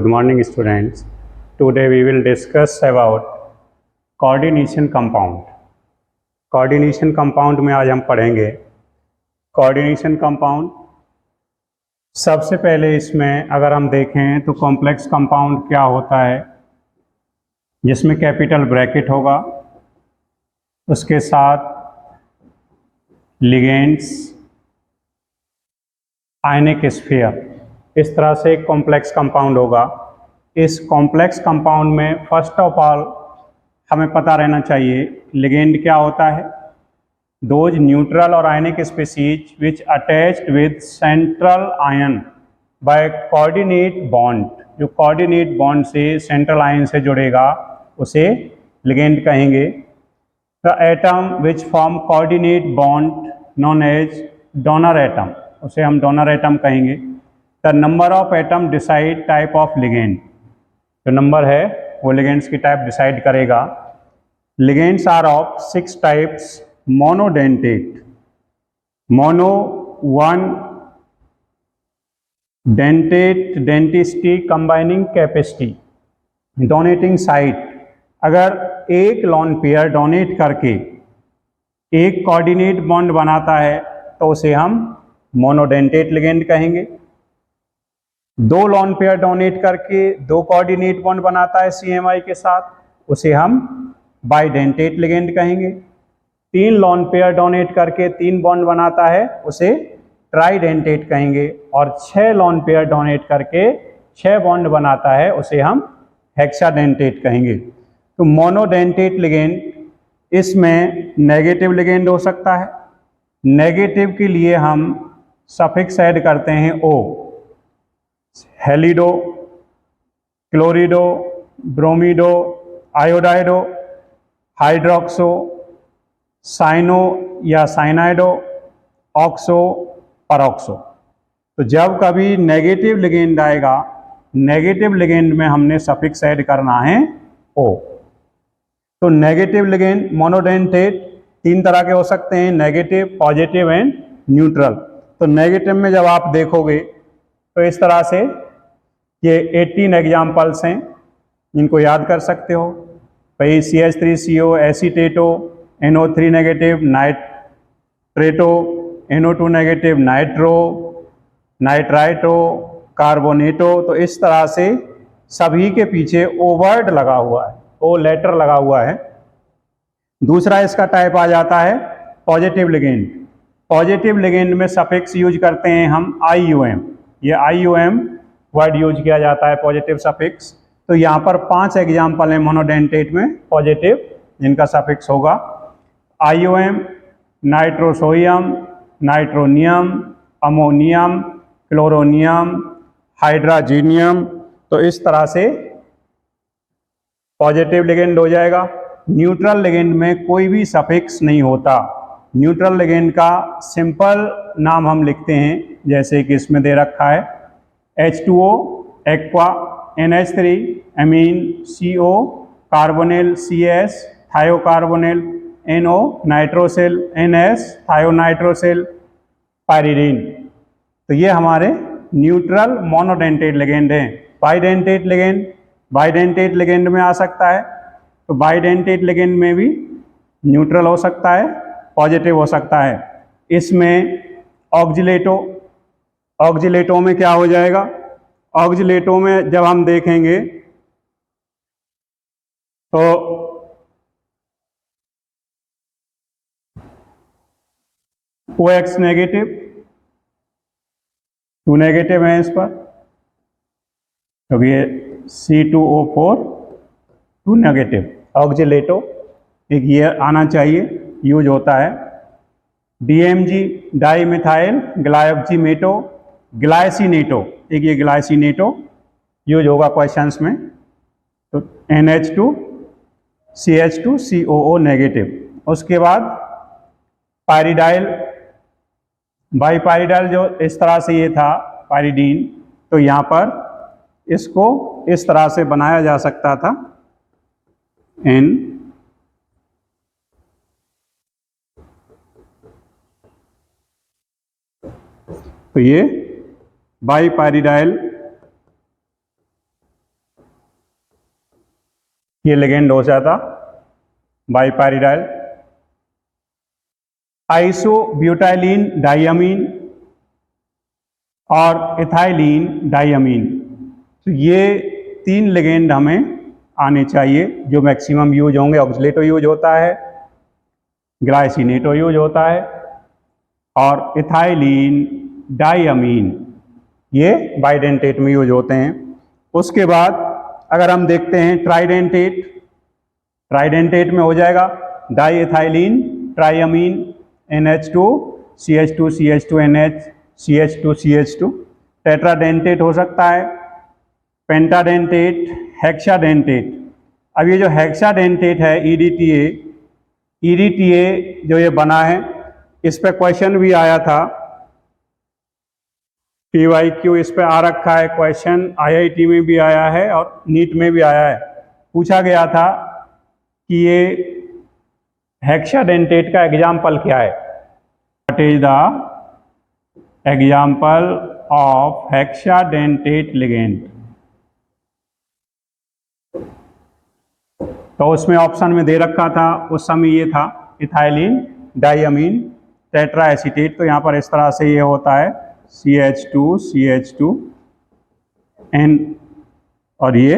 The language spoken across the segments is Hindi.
Good morning, students. Today we will discuss about coordination compound. Coordination compound में आज हम पढ़ेंगे कोऑर्डिनेशन कंपाउंड। सबसे पहले इसमें अगर हम देखें तो कॉम्प्लेक्स कंपाउंड क्या होता है, जिसमें कैपिटल ब्रैकेट होगा, उसके साथ लिगेंड्स, आयनिक स्फीयर, इस तरह से एक कॉम्प्लेक्स कंपाउंड होगा। इस कॉम्प्लेक्स कंपाउंड में फर्स्ट ऑफ ऑल हमें पता रहना चाहिए लिगेंड क्या होता है। दोज न्यूट्रल और ionic species which attached with central ion by coordinate bond, जो कोऑर्डिनेट बॉन्ड से सेंट्रल आयन से जुड़ेगा उसे लिगेंड कहेंगे। The atom which form coordinate bond known as donor atom, उसे हम डोनर एटम कहेंगे। The number of atom decide type of ligand, जो नंबर है वो लिगेंड्स की टाइप डिसाइड करेगा। Ligands are of 6 types. Monodentate, mono 1, dentate denticity combining capacity, donating site, अगर एक लॉन पेयर डोनेट करके एक कोऑर्डिनेट बॉन्ड बनाता है तो उसे हम मोनोडेंटेट लिगेंड कहेंगे। 2 लॉन पेयर डोनेट करके 2 कोऑर्डिनेट बॉन्ड बनाता है CMI के साथ, उसे हम बाइडेंटेट लिगेंड कहेंगे। 3 लॉन पेयर डोनेट करके 3 बॉन्ड बनाता है, उसे ट्राइडेंटेट कहेंगे। और 6 लॉन पेयर डोनेट करके 6 बॉन्ड बनाता है, उसे हम हेक्साडेंटेट कहेंगे। तो मोनोडेंटेट लिगेंड, इसमें नेगेटिव लिगेंड हो सकता है। नेगेटिव के लिए हम सफिक्स ऐड करते हैं O, हेलिडो, क्लोरिडो, ब्रोमिडो, आयोडाइडो, हाइड्रोक्सो, साइनो या साइनाइडो, ऑक्सो, परऑक्सो। तो जब कभी नेगेटिव लिगेंड आएगा, नेगेटिव लिगेंड में हमने सफिक्स ऐड करना है O। तो नेगेटिव लिगेंड मोनोडेंटेट 3 तरह के हो सकते हैं, नेगेटिव, पॉजिटिव एंड न्यूट्रल। तो नेगेटिव में जब आप देखोगे तो इस तरह से ये 18 एग्जाम्पल्स हैं, इनको याद कर सकते हो। भाई CH3CO, acetato, NO3 negative, nitrato, NO2 negative, nitro, nitrito, carbonato. तो इस तरह से सभी के पीछे O वर्ड लगा हुआ है, O लेटर लगा हुआ है। दूसरा इसका टाइप आ जाता है पॉजिटिव लिगेंड। पॉजिटिव लिगेंड में सफिक्स यूज करते हैं हम IUM, ये IUM वर्ड यूज किया जाता है पॉजिटिव सफिक्स। तो यहाँ पर 5 एग्जाम्पल हैं मोनोडेंटेट में पॉजिटिव जिनका सफिक्स होगा IUM, नाइट्रोसोइयम, नाइट्रोनियम, अमोनियम, क्लोरोनियम, हाइड्रोजीनियम। तो इस तरह से पॉजिटिव लिगेंड हो जाएगा। न्यूट्रल लिगेंड में कोई भी सफिक्स नहीं होता। न्यूट्रल लिगेंड का सिंपल नाम हम लिखते हैं, जैसे कि इसमें दे रखा है H2O, aqua, NH3, ammine, CO, carbonyl, CS, thiocarbonyl, NO, nitrosyl, NS, thionitrosyl, pyridine. तो ये हमारे न्यूट्रल मोनोडेंटेट लिगेंड हैं। बाइडेंटेट लिगेंड, बाइडेंटेट लिगेंड में आ सकता है। तो बाइडेंटेट लिगेंड में भी न्यूट्रल हो सकता है, पॉजिटिव हो सकता है। इसमें ऑक्जिलेटो, ऑक्जिलेटो में क्या हो जाएगा, ऑक्जिलेटो में जब हम देखेंगे तो OX नेगेटिव, 2 नेगेटिव है इस पर, क्योंकि ये C2O4 2 नेगेटिव। ऑक्जिलेटो एक ये आना चाहिए, यूज होता है। DMG, डाई मिथाइल ग्लाइकोजिनेटो, ग्लाइसिनेटो, एक ये ग्लाइसिनेटो यूज होगा क्वेश्चंस में। तो NH2, CH2, COO नेगेटिव। उसके बाद पायरिडाइल, बाईपायरिडाइल जो इस तरह से ये था पायरिडीन, तो यहाँ पर इसको इस तरह से बनाया जा सकता था N, तो ये बाईपायरिडाइल ये लिगेंड हो जाता बाइपाइरिडाइल। आइसोब्यूटाइलिन डाइअमीन और इथाइलिन डाइअमीन, तो ये 3 लिगेंड हमें आने चाहिए जो मैक्सिमम यूज होंगे। ऑक्सलेटो यूज होता है, ग्लाइसिनेटो यूज होता है और इथाइलिन डाइअमीन ये बाइडेंटेट में यूज होते हैं। उसके बाद अगर हम देखते हैं ट्राइडेंटेट, ट्राइडेंटेट में हो जाएगा di ethylene triamine NH2 CH2 CH2 NH CH2 CH2। Tetradentate हो सकता है, पेंटाडेंटेट, हेक्साडेंटेट। अब ये जो हेक्साडेंटेट है EDTA जो ये बना है, इस पे क्वेश्चन भी आया था, PYQ इस पे आ रखा है क्वेश्चन, IIT में भी आया है और नीट में भी आया है। पूछा गया था कि ये हेक्साडेंटेट का एग्जाम्पल क्या है, what is the example of hexadentate ligand. तो उसमें ऑप्शन में दे रखा था उस समय ये था इथाइलिन डाइअमीन टेट्रा एसीटेट। तो यहाँ पर इस तरह से ये होता है CH2 CH2 N और ये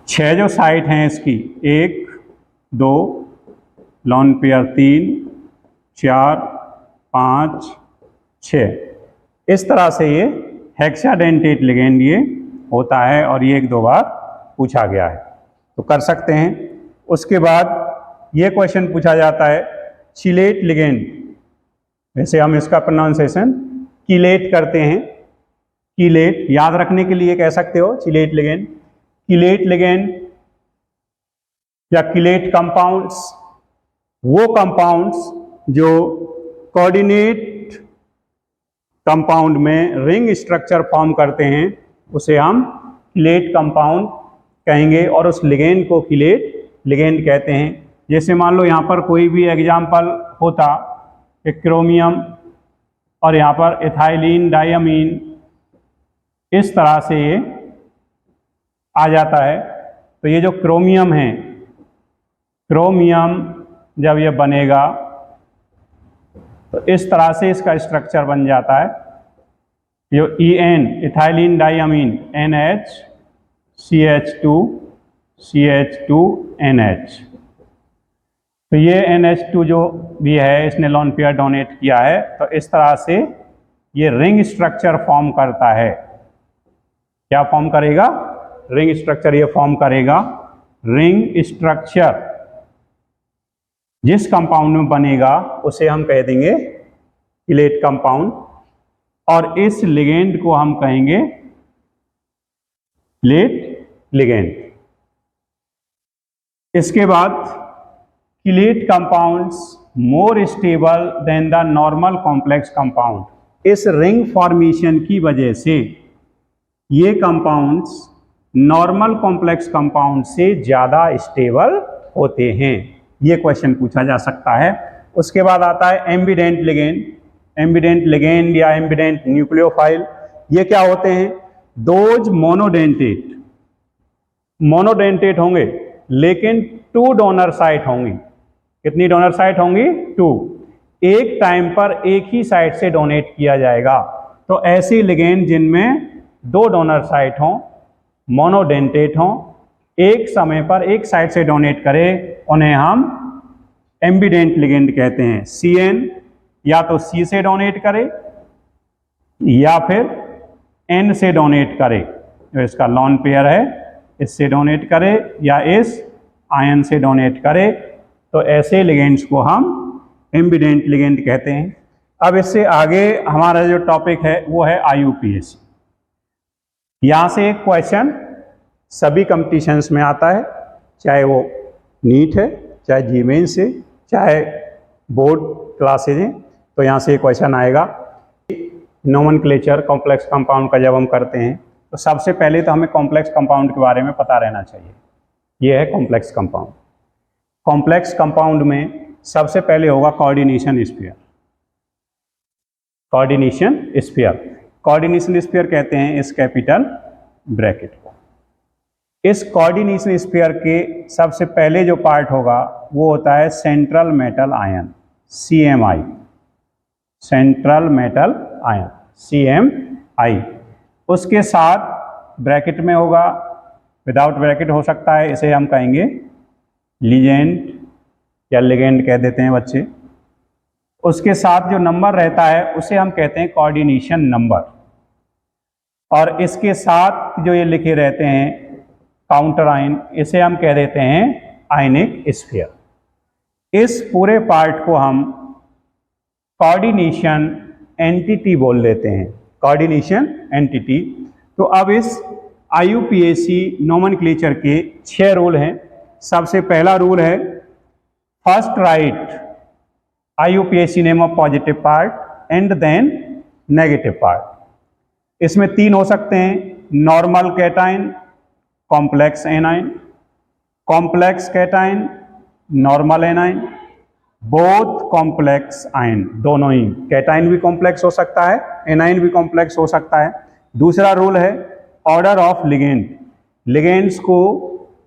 छह जो साइट हैं इसकी 1 2 लॉन पेयर 3 4 5 6, इस तरह से ये हेक्साडेंटेट लिगेंड ये होता है और ये 1-2 बार पूछा गया है, तो कर सकते हैं। उसके बाद ये क्वेश्चन पूछा जाता है चिलेट लिगेंड, वैसे हम इसका प्रोनाउंसिएशन किलेट करते हैं, किलेट याद रखने के लिए कह सकते हो चिलेट लिगेंड। किलेट लिगेंड या किलेट कंपाउंड्स वो कंपाउंड्स जो कोऑर्डिनेट कंपाउंड में रिंग स्ट्रक्चर फॉर्म करते हैं उसे हम किलेट कंपाउंड कहेंगे और उस लिगेंड को किलेट लिगेंड कहते हैं। जैसे मान लो यहाँ पर कोई भी एग्जाम्पल होता कि क्रोमियम और यहाँ पर इथाइलिन डाइअमीन, इस तरह से ये आ जाता है। तो ये जो क्रोमियम है, क्रोमियम जब ये बनेगा तो इस तरह से इसका स्ट्रक्चर बन जाता है। जो EN ethylene diamine NH CH2 CH2 NH, तो ये NH2 जो भी है इसने लॉन पेयर डोनेट किया है, तो इस तरह से ये रिंग स्ट्रक्चर फॉर्म करता है। क्या फॉर्म करेगा? रिंग स्ट्रक्चर ये फॉर्म करेगा। रिंग स्ट्रक्चर जिस कंपाउंड में बनेगा उसे हम कह देंगे किलेट कंपाउंड और इस लिगेंड को हम कहेंगे किलेट लिगेंड। इसके बाद chelate compounds more stable then the normal complex compound. इस रिंग फॉर्मेशन की वजह से ये कंपाउंड्स नॉर्मल कॉम्प्लेक्स कंपाउंड से ज़्यादा स्टेबल होते हैं। ये क्वेश्चन पूछा जा सकता है। उसके बाद आता है एम्बिडेंट लिगेंड। एम्बिडेंट लिगेंड या एम्बिडेंट न्यूक्लियोफाइल, ये क्या होते हैं? दोज मोनोडेंटेट, मोनोडेंटेट होंगे लेकिन 2 डोनर साइट होंगी। कितनी डोनर साइट होंगी? 2। एक टाइम पर एक ही साइट से डोनेट किया जाएगा। तो ऐसी लिगेंड जिनमें 2 डोनर साइट हों, मोनोडेंटेट हों, एक समय पर एक साइट से डोनेट करें, उन्हें हम एम्बिडेंट लिगेंड कहते हैं। CN या तो C से डोनेट करे या फिर N से डोनेट करे, जो इसका लॉन पेयर है इससे डोनेट करे या इस आयन से डोनेट करे, तो ऐसे लिगेंड्स को हम एम्बिडेंट लिगेंड कहते हैं। अब इससे आगे हमारा जो टॉपिक है वो है IUPAC। यहाँ से एक क्वेश्चन सभी कंपटीशंस में आता है, चाहे वो नीट है, चाहे GMains से, चाहे बोर्ड क्लासेज हैं, तो यहाँ से एक क्वेश्चन आएगा। नोमेनक्लेचर कॉम्प्लेक्स कंपाउंड का जब हम करते हैं तो सबसे पहले तो हमें कॉम्प्लेक्स कंपाउंड के बारे में पता रहना चाहिए। ये है कॉम्प्लेक्स कंपाउंड। कॉम्प्लेक्स कंपाउंड में सबसे पहले होगा coordination sphere. Coordination sphere coordination sphere कहते हैं इस कैपिटल ब्रैकेट को। इस कोऑर्डिनेशन स्फीयर के सबसे पहले जो पार्ट होगा वो होता है central metal ion, CMI, central metal ion, CMI। उसके साथ ब्रैकेट में होगा, विदाउट ब्रैकेट हो सकता है, इसे हम कहेंगे लिगेंड या लिगेंड कह देते हैं बच्चे। उसके साथ जो नंबर रहता है उसे हम कहते हैं कोऑर्डिनेशन नंबर, और इसके साथ जो ये लिखे रहते हैं काउंटर आयन, इसे हम कह देते हैं आयनिक स्फीयर। इस पूरे पार्ट को हम कोऑर्डिनेशन एंटिटी बोल देते हैं, कोऑर्डिनेशन एंटिटी। तो अब इस IUPAC नोमेनक्लेचर के 6 रूल हैं। सबसे पहला रूल है first write IUPAC name of positive part and then negative part. इसमें 3 हो सकते हैं, normal cation, complex anion, complex cation, normal anion, both complex ion, दोनों ही, कैटाइन भी कॉम्प्लेक्स हो सकता है, एनाइन भी कॉम्प्लेक्स हो सकता है। दूसरा रूल है ऑर्डर ऑफ लिगेंड, लिगेंड्स को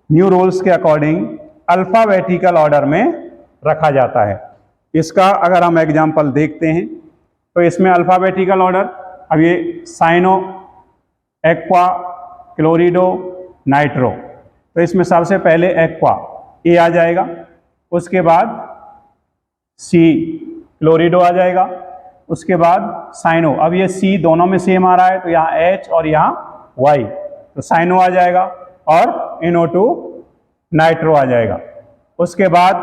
न्यू रूल्स के अकॉर्डिंग अल्फाबेटिकल ऑर्डर में रखा जाता है। इसका अगर हम एग्जाम्पल देखते हैं तो इसमें अल्फाबेटिकल ऑर्डर, अब ये साइनो, एक्वा, क्लोरिडो, नाइट्रो, तो इसमें सबसे पहले एक्वा ए आ जाएगा, उसके बाद सी क्लोरिडो आ जाएगा, उसके बाद साइनो, अब ये सी दोनों में सेम आ रहा है तो यहाँ एच और यहाँ वाई, तो साइनो आ जाएगा, और NO2 नाइट्रो आ जाएगा। उसके बाद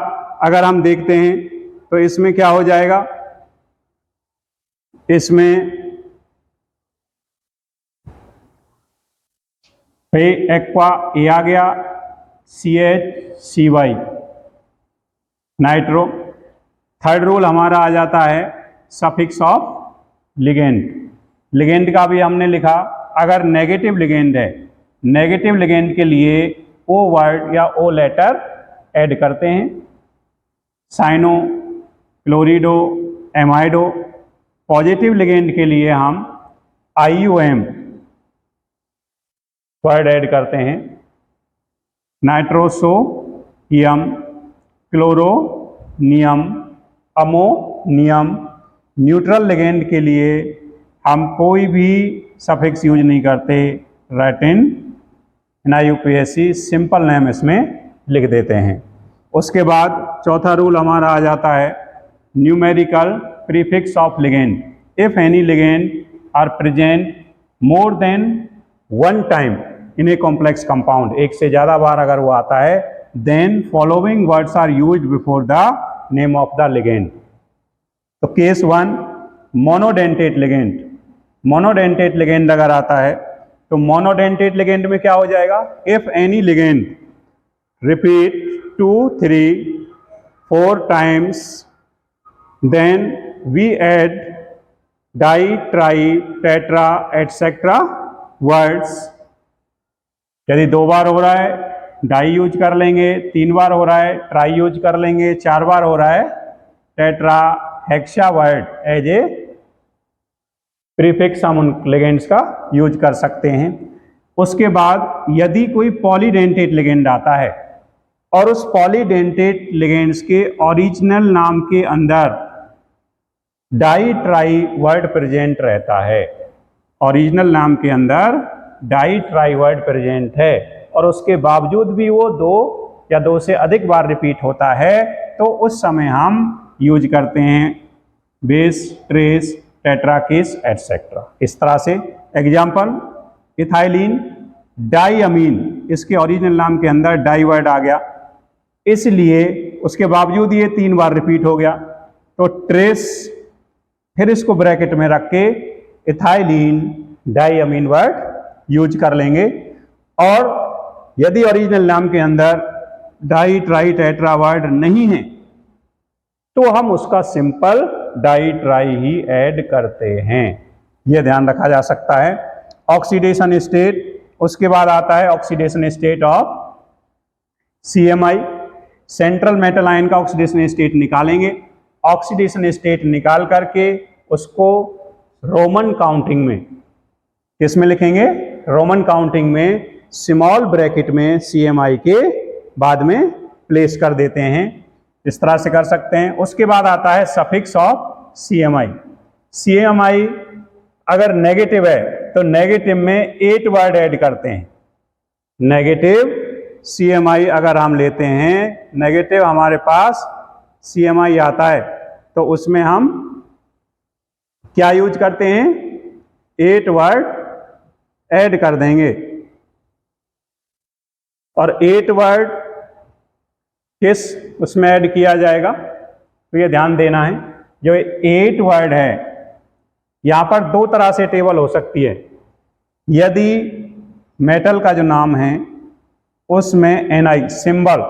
अगर हम देखते हैं तो इसमें क्या हो जाएगा, इसमें एक्वा ए आ गया, CH CY nitro. Third rule हमारा आ जाता है सफिक्स ऑफ लिगेंड, लिगेंड का भी हमने लिखा, अगर नेगेटिव लिगेंड है, नेगेटिव लिगेंड के लिए O वर्ड या O लेटर ऐड करते हैं, साइनो, क्लोरिडो, एमाइडो। पॉजिटिव लिगेंड के लिए हम IUM वर्ड ऐड करते हैं, nitrosonium, chloronium, ammonium. Neutral ligand के लिए हम कोई भी सफिक्स यूज नहीं करते, लैटिन IUPAC सिंपल नेम इसमें लिख देते हैं। उसके बाद चौथा रूल हमारा आ जाता है numerical prefix of ligand, if any ligand are present more than 1 time in a complex compound, एक से ज़्यादा बार अगर वो आता है, then following words are used before the name of the ligand. तो case 1 monodentate ligand, monodentate ligand अगर आता है तो मोनोडेंटेट लिगेंड में क्या हो जाएगा, if any ligand repeat 2, 3, 4 times then we add di, tri, tetra etcetera words. यदि 2 बार हो रहा है डाई यूज कर लेंगे, 3 बार हो रहा है ट्राई यूज कर लेंगे, 4 बार हो रहा है tetra hexa word as a prefix हम उन लिगेंड्स का यूज कर सकते हैं। उसके बाद यदि कोई पॉलीडेंटेट लिगेंड आता है और उस पॉलीडेंटेट लिगेंड्स के ओरिजिनल नाम के अंदर डाई ट्राई वर्ड प्रेजेंट रहता है, ओरिजिनल नाम के अंदर डाई ट्राई वर्ड प्रेजेंट है और उसके बावजूद भी वो 2 या 2 से अधिक बार रिपीट होता है, तो उस समय हम यूज करते हैं बेस, ट्रेस, टेट्राकेस एटसेट्रा। इस तरह से एग्जाम्पल इथाइलिन डाईअमीन, इसके ओरिजिनल नाम के अंदर डाई वर्ड आ गया, इसलिए उसके बावजूद ये 3 बार रिपीट हो गया, तो ट्रेस, फिर इसको ब्रैकेट में रख के इथाइलिन डाईअमीन वर्ड यूज कर लेंगे। और यदि ओरिजिनल नाम के अंदर डाई, ट्राई, टेट्रा वर्ड नहीं है तो हम उसका सिंपल डाई ट्राई ही ऐड करते हैं, यह ध्यान रखा जा सकता है। ऑक्सीडेशन स्टेट, उसके बाद आता है oxidation state of CMI, central metal ion का ऑक्सीडेशन स्टेट निकालेंगे, ऑक्सीडेशन स्टेट निकाल करके उसको रोमन काउंटिंग में, किसमें लिखेंगे? रोमन काउंटिंग में स्मॉल ब्रैकेट में CMI के बाद में प्लेस कर देते हैं। इस तरह से कर सकते हैं। उसके बाद आता है सफिक्स ऑफ CMI। CMI अगर नेगेटिव है तो नेगेटिव में 8 वर्ड ऐड करते हैं। नेगेटिव CMI अगर हम लेते हैं, नेगेटिव हमारे पास CMI आता है तो उसमें हम क्या यूज करते हैं? 8 वर्ड ऐड कर देंगे। और 8 वर्ड किस उसमें ऐड किया जाएगा तो ये ध्यान देना है। जो 8 वर्ड है, यहां पर 2 तरह से टेबल हो सकती है। यदि मेटल का जो नाम है उसमें NI सिंबल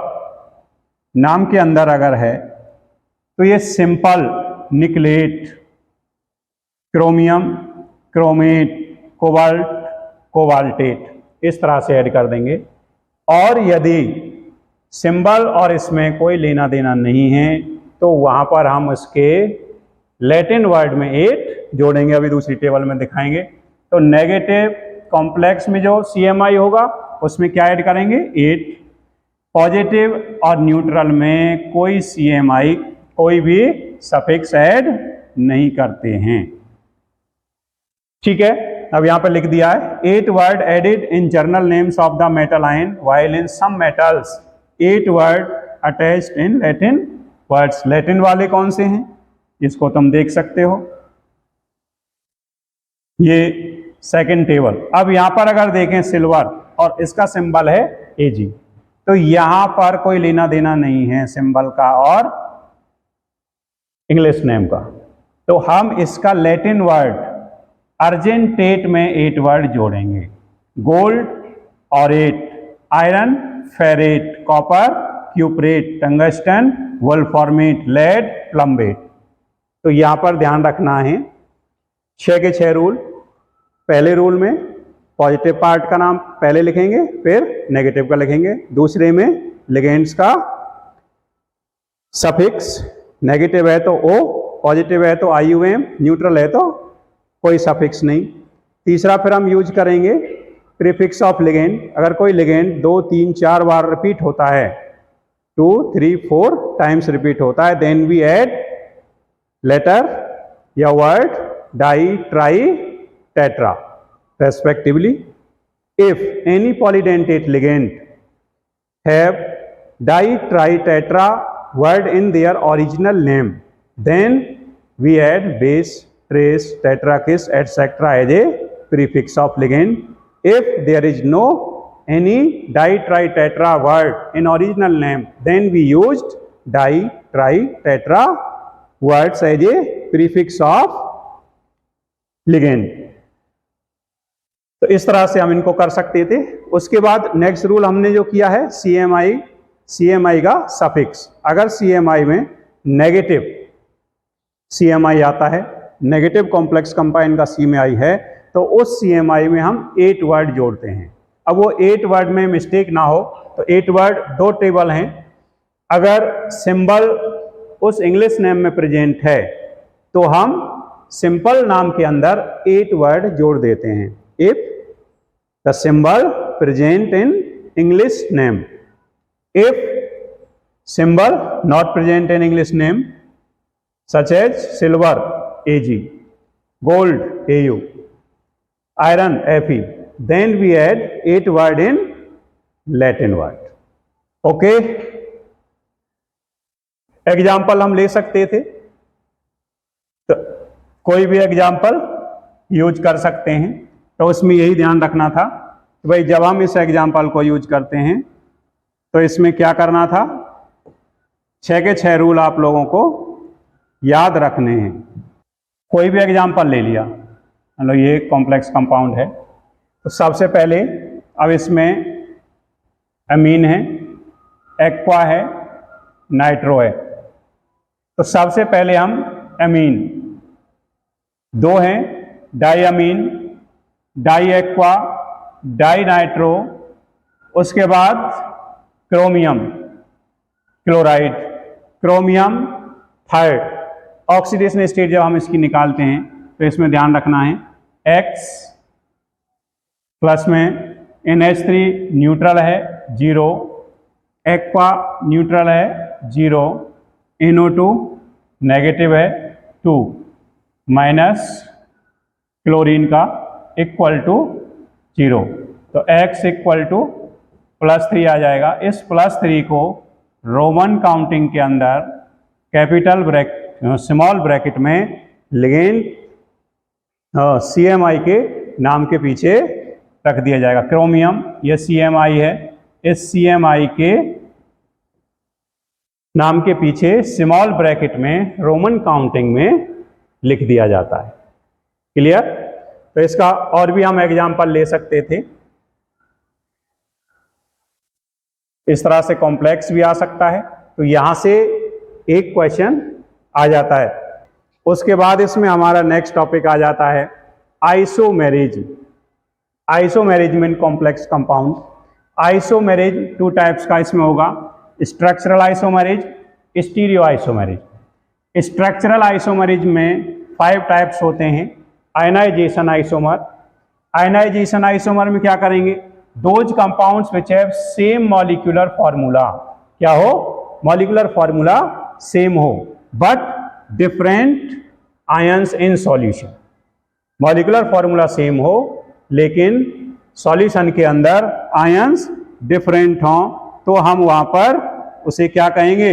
नाम के अंदर अगर है तो ये simple निकलेट, chromium, chromate, cobalt, cobaltate इस तरह से ऐड कर देंगे। और यदि सिंबल और इसमें कोई लेना देना नहीं है तो वहां पर हम उसके लैटिन वर्ड में 8 जोड़ेंगे, अभी दूसरी टेबल में दिखाएंगे। तो नेगेटिव कॉम्प्लेक्स में जो CMI होगा उसमें क्या ऐड करेंगे? 8। पॉजिटिव और न्यूट्रल में कोई CMI, कोई भी सफिक्स ऐड नहीं करते हैं। ठीक है, अब यहां पर लिख दिया है 8 word added in general names of the metal ion while in some metals 8 word attached in Latin words. Latin वाले कौन से हैं इसको तुम देख सकते हो, ये सेकंड टेबल। अब यहां पर अगर देखें सिल्वर और इसका सिंबल है Ag, तो यहां पर कोई लेना देना नहीं है सिंबल का और इंग्लिश नेम का। तो हम इसका लैटिन वर्ड अर्जेंटेट में 8 वर्ड जोड़ेंगे। Gold aurate, iron ferrate, copper cuprate, tungsten wolframate, lead plumbate. तो यहां पर ध्यान रखना है 6 के 6 रूल। पहले रूल में पॉजिटिव पार्ट का नाम पहले लिखेंगे, फिर नेगेटिव का लिखेंगे। दूसरे में लिगेंड्स का सफिक्स, नेगेटिव है तो O, पॉजिटिव है तो IUM, न्यूट्रल है तो कोई सफिक्स नहीं। तीसरा फिर हम यूज करेंगे प्रीफिक्स ऑफ लिगेंड। अगर कोई लिगेंड 2, 3, 4 बार रिपीट होता है, 2, 3, 4 टाइम्स रिपीट होता है, देन वी ऐड लेटर या word di, tri, tetra respectively. If any polydentate ligand have di, tri, tetra word in their original name, then we add base, trace, tetra, kiss, etc. as a prefix of ligand. If there is no any di, tri, tetra word in original name, then we used di, tri, tetra words as a prefix of ligand. तो इस तरह से हम इनको कर सकते थे। उसके बाद नेक्स्ट रूल हमने जो किया है CMI का सफिक्स। अगर CMI में नेगेटिव CMI आता है, नेगेटिव कॉम्प्लेक्स कंपाउंड का CMI है, तो उस CMI में हम 8 वर्ड जोड़ते हैं। अब वो 8 वर्ड में मिस्टेक ना हो तो 8 वर्ड 2 टेबल हैं। अगर सिंबल उस इंग्लिश नेम में प्रेजेंट है तो हम सिंपल नाम के अंदर 8 वर्ड जोड़ देते हैं। If the symbol present in English name, if symbol not present in English name such as silver Ag, gold Au, iron Fe, then we add 8 word in Latin word. Okay, example हम ले सकते थे, तो कोई भी एग्जाम्पल यूज कर सकते हैं। तो उसमें यही ध्यान रखना था कि भाई जब हम इस एग्जाम्पल को यूज करते हैं तो इसमें क्या करना था, 6 के 6 रूल आप लोगों को याद रखने हैं। कोई भी एग्जाम्पल ले लिया, मतलब ये कॉम्प्लेक्स कंपाउंड है, तो सबसे पहले अब इसमें अमीन है, एक्वा है, नाइट्रो है। तो सबसे पहले हम अमीन 2 हैं, डाईअमीन, डाई एक्वा, डाई नाइट्रो, उसके बाद chromium chloride, chromium third. Oxidation state जब हम इसकी निकालते हैं तो इसमें ध्यान रखना है X प्लस में NH3 न्यूट्रल है 0, एक्वा न्यूट्रल है 0, NO2 नेगेटिव है 2 माइनस क्लोरीन का इक्वल टू 0। तो X इक्वल टू +3 आ जाएगा। इस +3 को रोमन काउंटिंग के अंदर स्मॉल ब्रैकेट में लिगेंड CMI के नाम के पीछे रख दिया जाएगा। क्रोमियम ये CMI है, इस CMI के नाम के पीछे स्मॉल ब्रैकेट में रोमन काउंटिंग में लिख दिया जाता है। क्लियर? तो इसका और भी हम एग्जाम्पल ले सकते थे। इस तरह से कॉम्प्लेक्स भी आ सकता है, तो यहां से एक क्वेश्चन आ जाता है। उसके बाद इसमें हमारा नेक्स्ट टॉपिक आ जाता है isomerase. Isomerase mean complex compound. Isomerase 2 types का इसमें होगा, structural isomerase, stereo isomerase. Structural isomerase में 5 टाइप्स होते हैं। Ionization isomer. आयनाइजेशन आइसोमर में क्या करेंगे? Those compounds which have same molecular formula, क्या हो? मॉलिक्यूलर फॉर्मूला सेम हो but different ions in solution. Molecular formula same हो लेकिन सॉल्यूशन के अंदर आयंस डिफरेंट हों, तो हम वहां पर उसे क्या कहेंगे?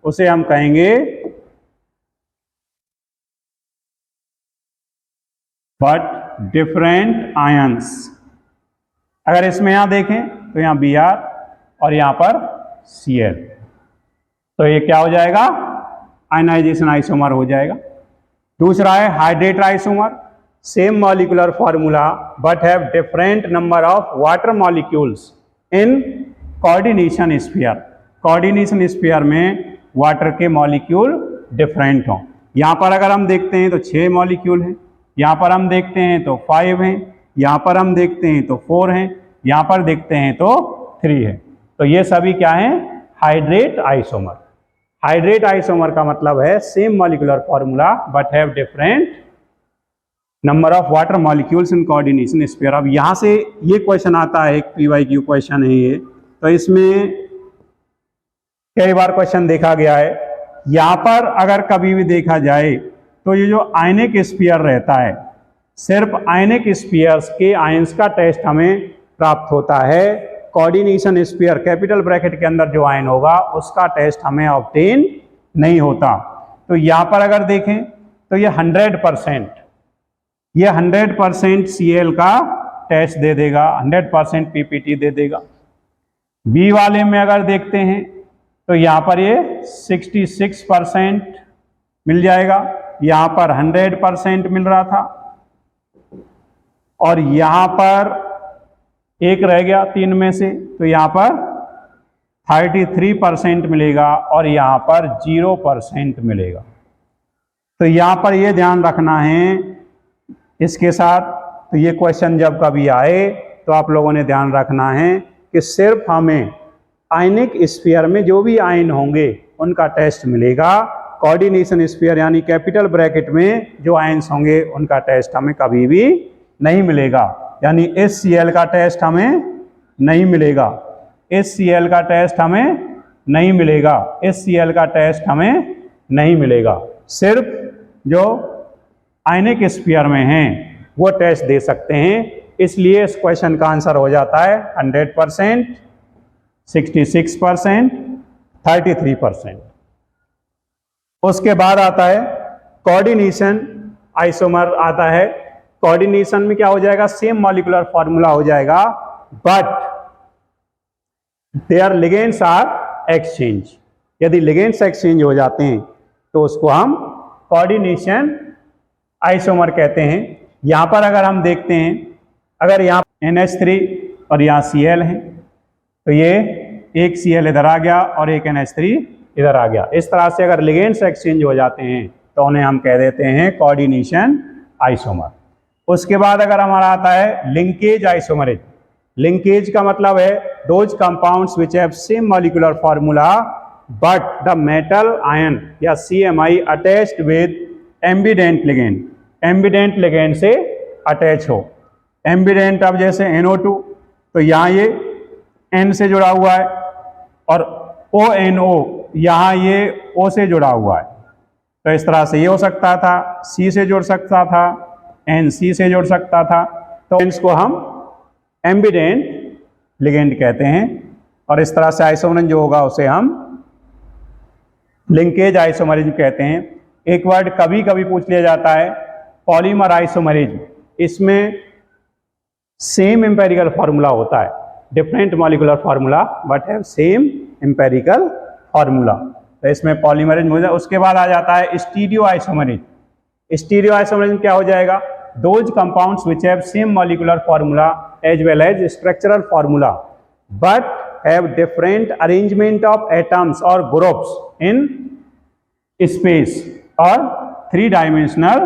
उसे हम कहेंगे बट डिफरेंट आयंस। अगर इसमें यहां देखें तो यहां Br और यहां पर Cl, तो ये क्या हो जाएगा? आयनाइजेशन आइसोमर हो जाएगा। दूसरा है hydrate isomer. Same molecular formula but have different number of water molecules in coordination sphere. Coordination sphere में वाटर के मॉलिक्यूल डिफरेंट हों। यहां पर अगर हम देखते हैं तो 6 मॉलिक्यूल हैं, यहां पर हम देखते हैं तो 5 हैं, यहां पर हम देखते हैं तो 4 हैं, यहां पर देखते हैं तो 3 है। तो ये सभी क्या हैं? Hydrate isomer. हाइड्रेट आइसोमर का मतलब है same molecular formula but have different number of water molecules in coordination sphere. अब यहां से ये क्वेश्चन आता है, एक PYQ क्वेश्चन है ये, तो इसमें कई बार क्वेश्चन देखा गया है। यहां पर अगर कभी भी देखा जाए तो ये जो आयनिक स्फीयर रहता है, सिर्फ आयनिक स्फीयर्स के आयंस का टेस्ट हमें प्राप्त होता है। कोऑर्डिनेशन स्फीयर कैपिटल ब्रैकेट के अंदर जो आयन होगा उसका टेस्ट हमें ऑब्टेन नहीं होता। तो यहां पर अगर देखें तो ये 100%, ये 100% Cl का टेस्ट दे देगा, 100% PPT दे देगा। बी वाले में अगर देखते हैं तो यहां पर ये 66% मिल जाएगा, यहां पर 100% मिल रहा था, और यहां पर एक रह गया 3 में से, तो यहां पर 33% मिलेगा और यहां पर 0% मिलेगा। तो यहां पर ये ध्यान रखना है इसके साथ। तो ये क्वेश्चन जब कभी आए तो आप लोगों ने ध्यान रखना है कि सिर्फ हमें आयनिक स्फीयर में जो भी आयन होंगे उनका टेस्ट मिलेगा। कोऑर्डिनेशन स्फीयर यानी कैपिटल ब्रैकेट में जो आयन्स होंगे उनका टेस्ट हमें कभी भी नहीं मिलेगा। यानी HCl का टेस्ट हमें नहीं मिलेगा, HCl का टेस्ट हमें नहीं मिलेगा, HCl का टेस्ट हमें नहीं मिलेगा। सिर्फ जो आयनिक स्फीयर में हैं वो टेस्ट दे सकते हैं। इसलिए इस क्वेश्चन का आंसर हो जाता है 100%, 66%, 33%। उसके बाद आता है कोऑर्डिनेशन आइसोमर आता है। कोऑर्डिनेशन में क्या हो जाएगा? सेम मॉलिक्यूलर फॉर्मूला हो जाएगा but their ligands are exchange. यदि लिगेंड्स एक्सचेंज हो जाते हैं तो उसको हम कोऑर्डिनेशन आइसोमर कहते हैं। यहां पर अगर हम देखते हैं, अगर यहाँ NH3 और यहाँ Cl है तो ये एक Cl इधर आ गया और एक NH3 इधर आ गया। इस तरह से अगर लिगेंड्स एक्सचेंज हो जाते हैं तो उन्हें हम कह देते हैं कोऑर्डिनेशन आइसोमर। उसके बाद अगर हमारा आता है लिंकेज आइसोमरेज। लिंकेज का मतलब है those compounds which have same molecular formula but the metal ion या CMI attached with ambient ligand. Ambient ligand से अटैच हो। एम्बिडेंट अब जैसे NO2, तो यहाँ ये N से जुड़ा हुआ है, और ONO यहाँ ये O से जुड़ा हुआ है। तो इस तरह से ये हो सकता था, C से जुड़ सकता था, NC से जुड़ सकता था। तो इसको हम एम्बिडेंट लिगेंड कहते हैं। और इस तरह से आइसोमरिज्म जो होगा उसे हम लिंकेज आइसोमरिज्म कहते हैं। एक वर्ड कभी कभी पूछ लिया जाता है, पॉलीमर आइसोमरिज्म। इसमें सेम एम्पेरिकल फार्मूला होता है, different molecular formula but have same empirical formula. तो इसमें पॉलीमरिज्म हो जाए। उसके बाद आ जाता है स्टीरियो आइसोमरिज्म। स्टीरियो आइसोमरिज्म क्या हो जाएगा? Those compounds which have same molecular formula as well as structural formula but have different arrangement of atoms or groups in space or three dimensional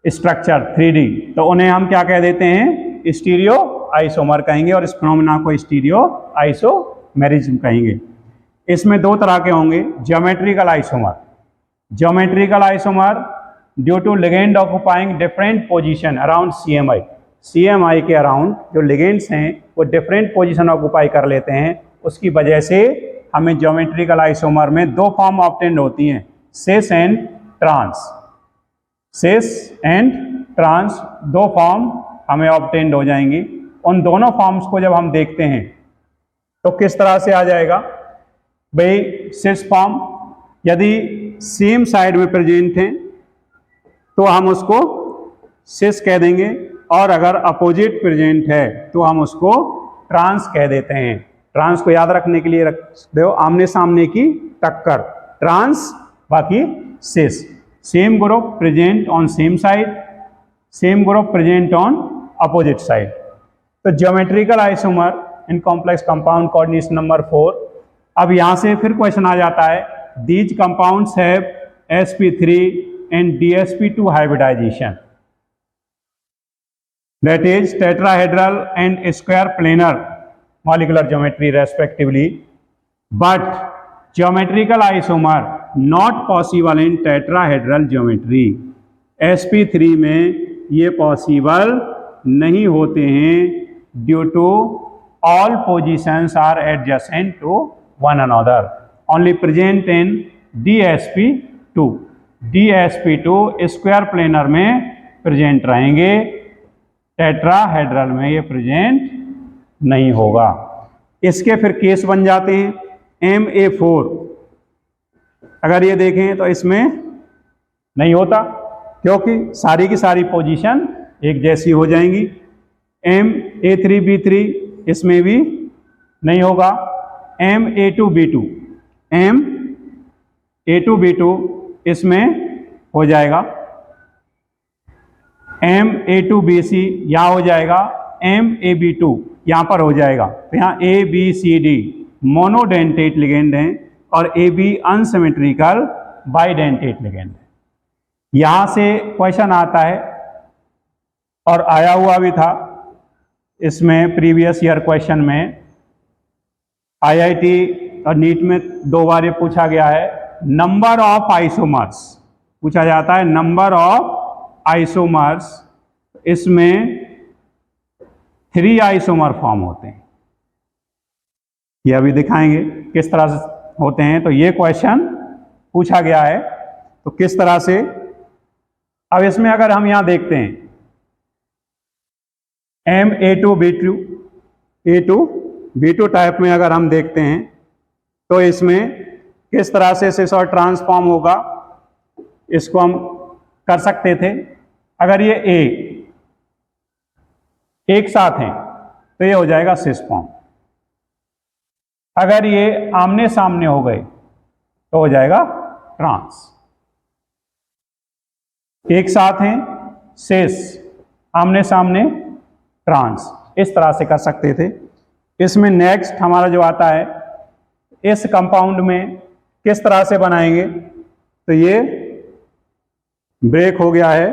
structure 3D, तो उन्हें हम क्या कह देते हैं? स्टीरियो आइसोमर कहेंगे, और इस फिनोमेना को स्टीरियो आइसोमेरिज्म कहेंगे। इसमें दो तरह के होंगे, geometrical isomer. Geometrical isomer due to ligand occupying different position around CMI के अराउंड जो लिगेंड्स हैं वो डिफरेंट पोजीशन ऑक्युपाई कर लेते हैं, उसकी वजह से हमें ज्योमेट्रिकल आइसोमर में दो फॉर्म ऑब्टेंड होती हैं, cis and trans. Cis and trans दो फॉर्म हमें ऑब्टेंड हो जाएंगी। उन दोनों फॉर्म्स को जब हम देखते हैं तो किस तरह से आ जाएगा भाई? सिस फॉर्म यदि सेम साइड में प्रेजेंट हैं तो हम उसको सिस कह देंगे, और अगर अपोजिट प्रेजेंट है तो हम उसको ट्रांस कह देते हैं। ट्रांस को याद रखने के लिए रख दो, आमने सामने की टक्कर, ट्रांस, बाकी cis. Same group present on same side, same group present on opposite side. तो geometrical isomer in complex compound coordination number 4। अब यहां से फिर क्वेश्चन आ जाता है, these compounds have sp3 and dsp2 hybridisation, that is tetrahedral and square planar molecular geometry respectively, but geometrical isomer not possible in tetrahedral geometry। sp3 में ये पॉसिबल नहीं होते हैं due to all positions are adjacent to one another, only present in dsp2। dsp2 square planar में प्रेजेंट रहेंगे, टेट्राहेड्रल में ये प्रेजेंट नहीं होगा। इसके फिर केस बन जाते हैं। Ma4 अगर ये देखें तो इसमें नहीं होता, क्योंकि सारी की सारी पोजीशन एक जैसी हो जाएंगी। Ma3B3 इसमें भी नहीं होगा। Ma2B2 Ma2B2 इसमें हो जाएगा। Ma2BC यहाँ हो जाएगा, MAB2 यहाँ पर हो जाएगा। तो यहाँ ABCD मोनोडेंटेट लिगेंड हैं और AB अनसिमेट्रिकल बाइडेंटेट लिगेंड है। यहाँ से क्वेश्चन आता है और आया हुआ भी था इसमें प्रीवियस ईयर क्वेश्चन में, IIT और नीट में 2 बार ये पूछा गया है। नंबर ऑफ आइसोमर्स पूछा जाता है, नंबर ऑफ आइसोमर्स, इसमें 3 आइसोमर फॉर्म होते हैं। ये अभी दिखाएंगे किस तरह से होते हैं। तो ये क्वेश्चन पूछा गया है, तो किस तरह से। अब इसमें अगर हम यहां देखते हैं Ma2B2 टाइप में अगर हम देखते हैं तो इसमें किस तरह से सिस और ट्रांसफॉर्म होगा, इसको हम कर सकते थे। अगर ये A एक साथ हैं तो ये हो जाएगा सिस फॉर्म। अगर ये आमने सामने हो गए तो हो जाएगा ट्रांस। एक साथ हैं सिस, आमने सामने ट्रांस, इस तरह से कर सकते थे। इसमें नेक्स्ट हमारा जो आता है, इस कंपाउंड में किस तरह से बनाएंगे, तो ये ब्रेक हो गया है,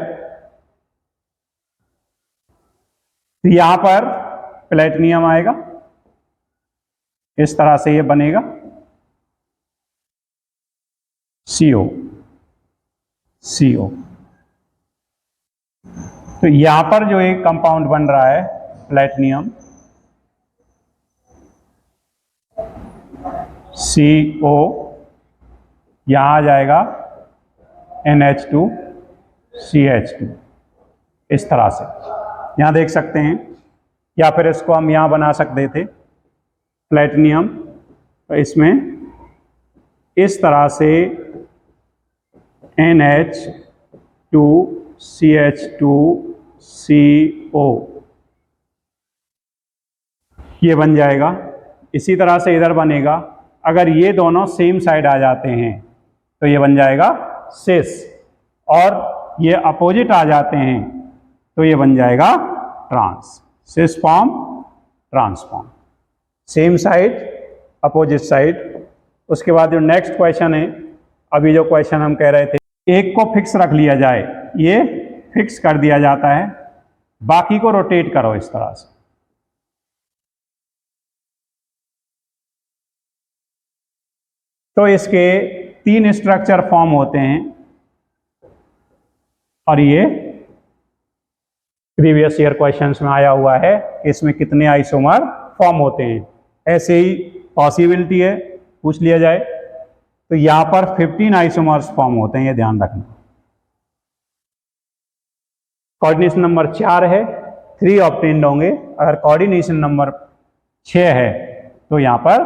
तो यहां पर प्लेटिनियम आएगा, इस तरह से ये बनेगा CO। तो यहां पर जो एक कंपाउंड बन रहा है प्लेटिनियम CO, यहां आ जाएगा NH2CH2 इस तरह से यहां देख सकते हैं, या फिर इसको हम यहां बना सकते थे प्लेटिनियम, तो इसमें इस तरह से NH2CH2CO ये बन जाएगा। इसी तरह से इधर बनेगा, अगर ये दोनों सेम साइड आ जाते हैं तो ये बन जाएगा सिस, और ये अपोजिट आ जाते हैं तो ये बन जाएगा trans. Cis form, trans form, same side opposite side. उसके बाद जो नेक्स्ट क्वेश्चन है, अभी जो क्वेश्चन हम कह रहे थे, एक को फिक्स रख लिया जाए, ये फिक्स कर दिया जाता है, बाकी को रोटेट करो इस तरह से। तो इसके 3 स्ट्रक्चर फॉर्म होते हैं, और ये प्रीवियस ईयर क्वेश्चंस में आया हुआ है कि इसमें कितने आइसोमर फॉर्म होते हैं। ऐसे ही पॉसिबिलिटी है पूछ लिया जाए, तो यहां पर 15 आइसोमर्स फॉर्म होते हैं, ये ध्यान रखना। कोऑर्डिनेशन नंबर 4 है, 3 ऑब्टेन्ड होंगे। अगर कोऑर्डिनेशन नंबर 6 है तो यहां पर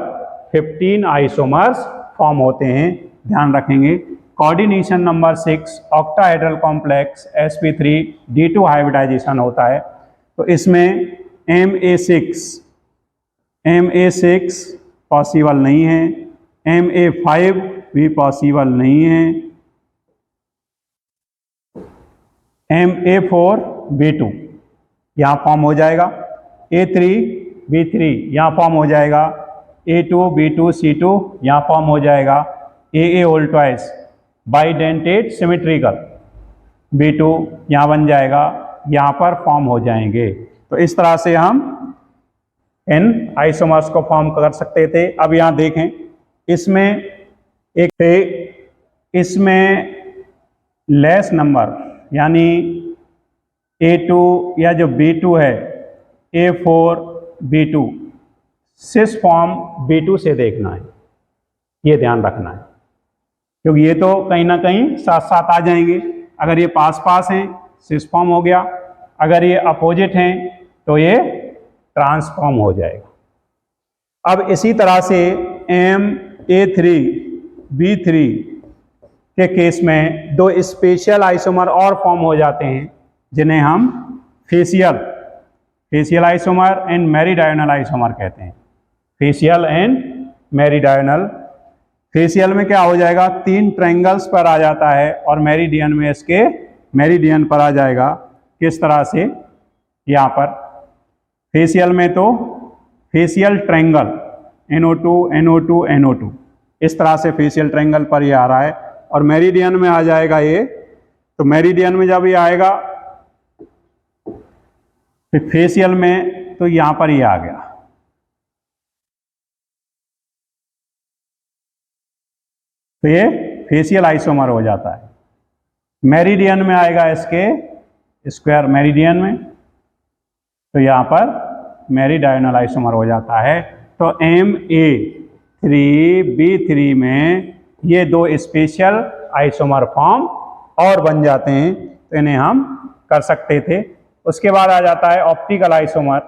15 आइसोमर्स फॉर्म होते हैं, ध्यान रखेंगे। Coordination number 6 octahedral complex sp3d2 hybridisation होता है, तो इसमें Ma6 पॉसिबल नहीं है, Ma5 भी पॉसिबल नहीं है, Ma4B2 यहाँ फॉर्म हो जाएगा, A3B3 यहाँ फॉर्म हो जाएगा, A2B2C2 यहाँ फॉर्म हो जाएगा, AA whole twice bidentate symmetrical B2 यहाँ बन जाएगा, यहाँ पर फॉर्म हो जाएंगे। तो इस तरह से हम इन आइसोमर्स को फॉर्म कर सकते थे। अब यहाँ देखें, इसमें लेस नंबर यानी A2 या जो B2 है A4B2 सिस फॉर्म B2 से देखना है, ये ध्यान रखना है, क्योंकि ये तो कहीं ना कहीं साथ साथ आ जाएंगे। अगर ये पास पास हैं सिस फॉर्म हो गया, अगर ये अपोजिट हैं तो ये ट्रांसफॉर्म हो जाएगा। अब इसी तरह से Ma3B3 के केस में 2 स्पेशल आइसोमर और फॉर्म हो जाते हैं, जिन्हें हम फेशियल आइसोमर एंड मेरिडायनल आइसोमर कहते हैं। Facial and मेरिडायनल। फेशियल में क्या हो जाएगा, 3 ट्रायंगल्स पर आ जाता है, और मेरिडियन में इसके मेरिडियन पर आ जाएगा। किस तरह से, यहाँ पर फेशियल में तो facial triangle NO2 NO2 NO2 इस तरह से फेशियल ट्रायंगल पर ये आ रहा है, और मेरिडियन में आ जाएगा ये। तो मेरिडियन में जब ये आएगा फिर फेशियल में, तो यहां पर ये आ गया। तो ये फेशियल आइसोमर हो जाता है। मेरिडियन में आएगा इसके स्क्वायर मेरिडियन में, तो यहां पर मेरिडायनल आइसोमर हो जाता है। तो Ma3B3 में ये 2 स्पेशल आइसोमर फॉर्म और बन जाते हैं, तो इन्हें हम कर सकते थे। उसके बाद आ जाता है ऑप्टिकल आइसोमर।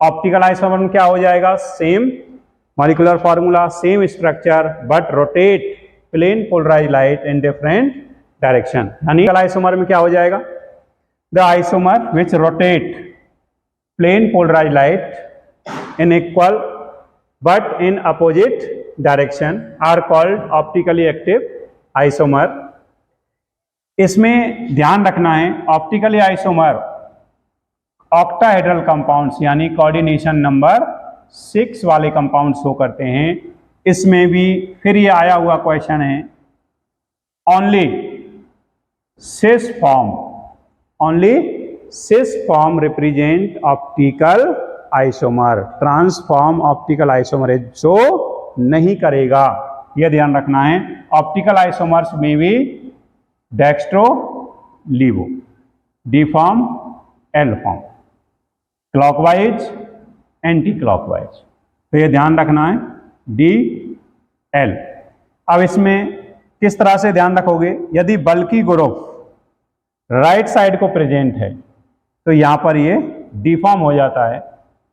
ऑप्टिकल आइसोमर में क्या हो जाएगा, same molecular formula, same structure, but rotate plane polarise light in different direction. यानी आइसोमर में क्या हो जाएगा, the isomer which rotate plane polarise light in equal but in opposite direction are called optically active isomer। इसमें ध्यान रखना है, ऑप्टिकली आइसोमर ऑक्टाहेड्रल कंपाउंड्स यानी कोऑर्डिनेशन नंबर 6 वाले कंपाउंड्स शो करते हैं। इसमें भी फिर ये आया हुआ क्वेश्चन है, only cis form represent optical isomer, trans form optical isomer show नहीं करेगा, यह ध्यान रखना है। ऑप्टिकल आइसोमर्स में भी dextro laevo, D form L form, clockwise anticlockwise. तो ये ध्यान रखना है डी एल। अब इसमें किस तरह से ध्यान रखोगे, यदि बल्कि ग्रुप राइट साइड को प्रेजेंट है तो यहाँ पर ये डी फॉर्म हो जाता है,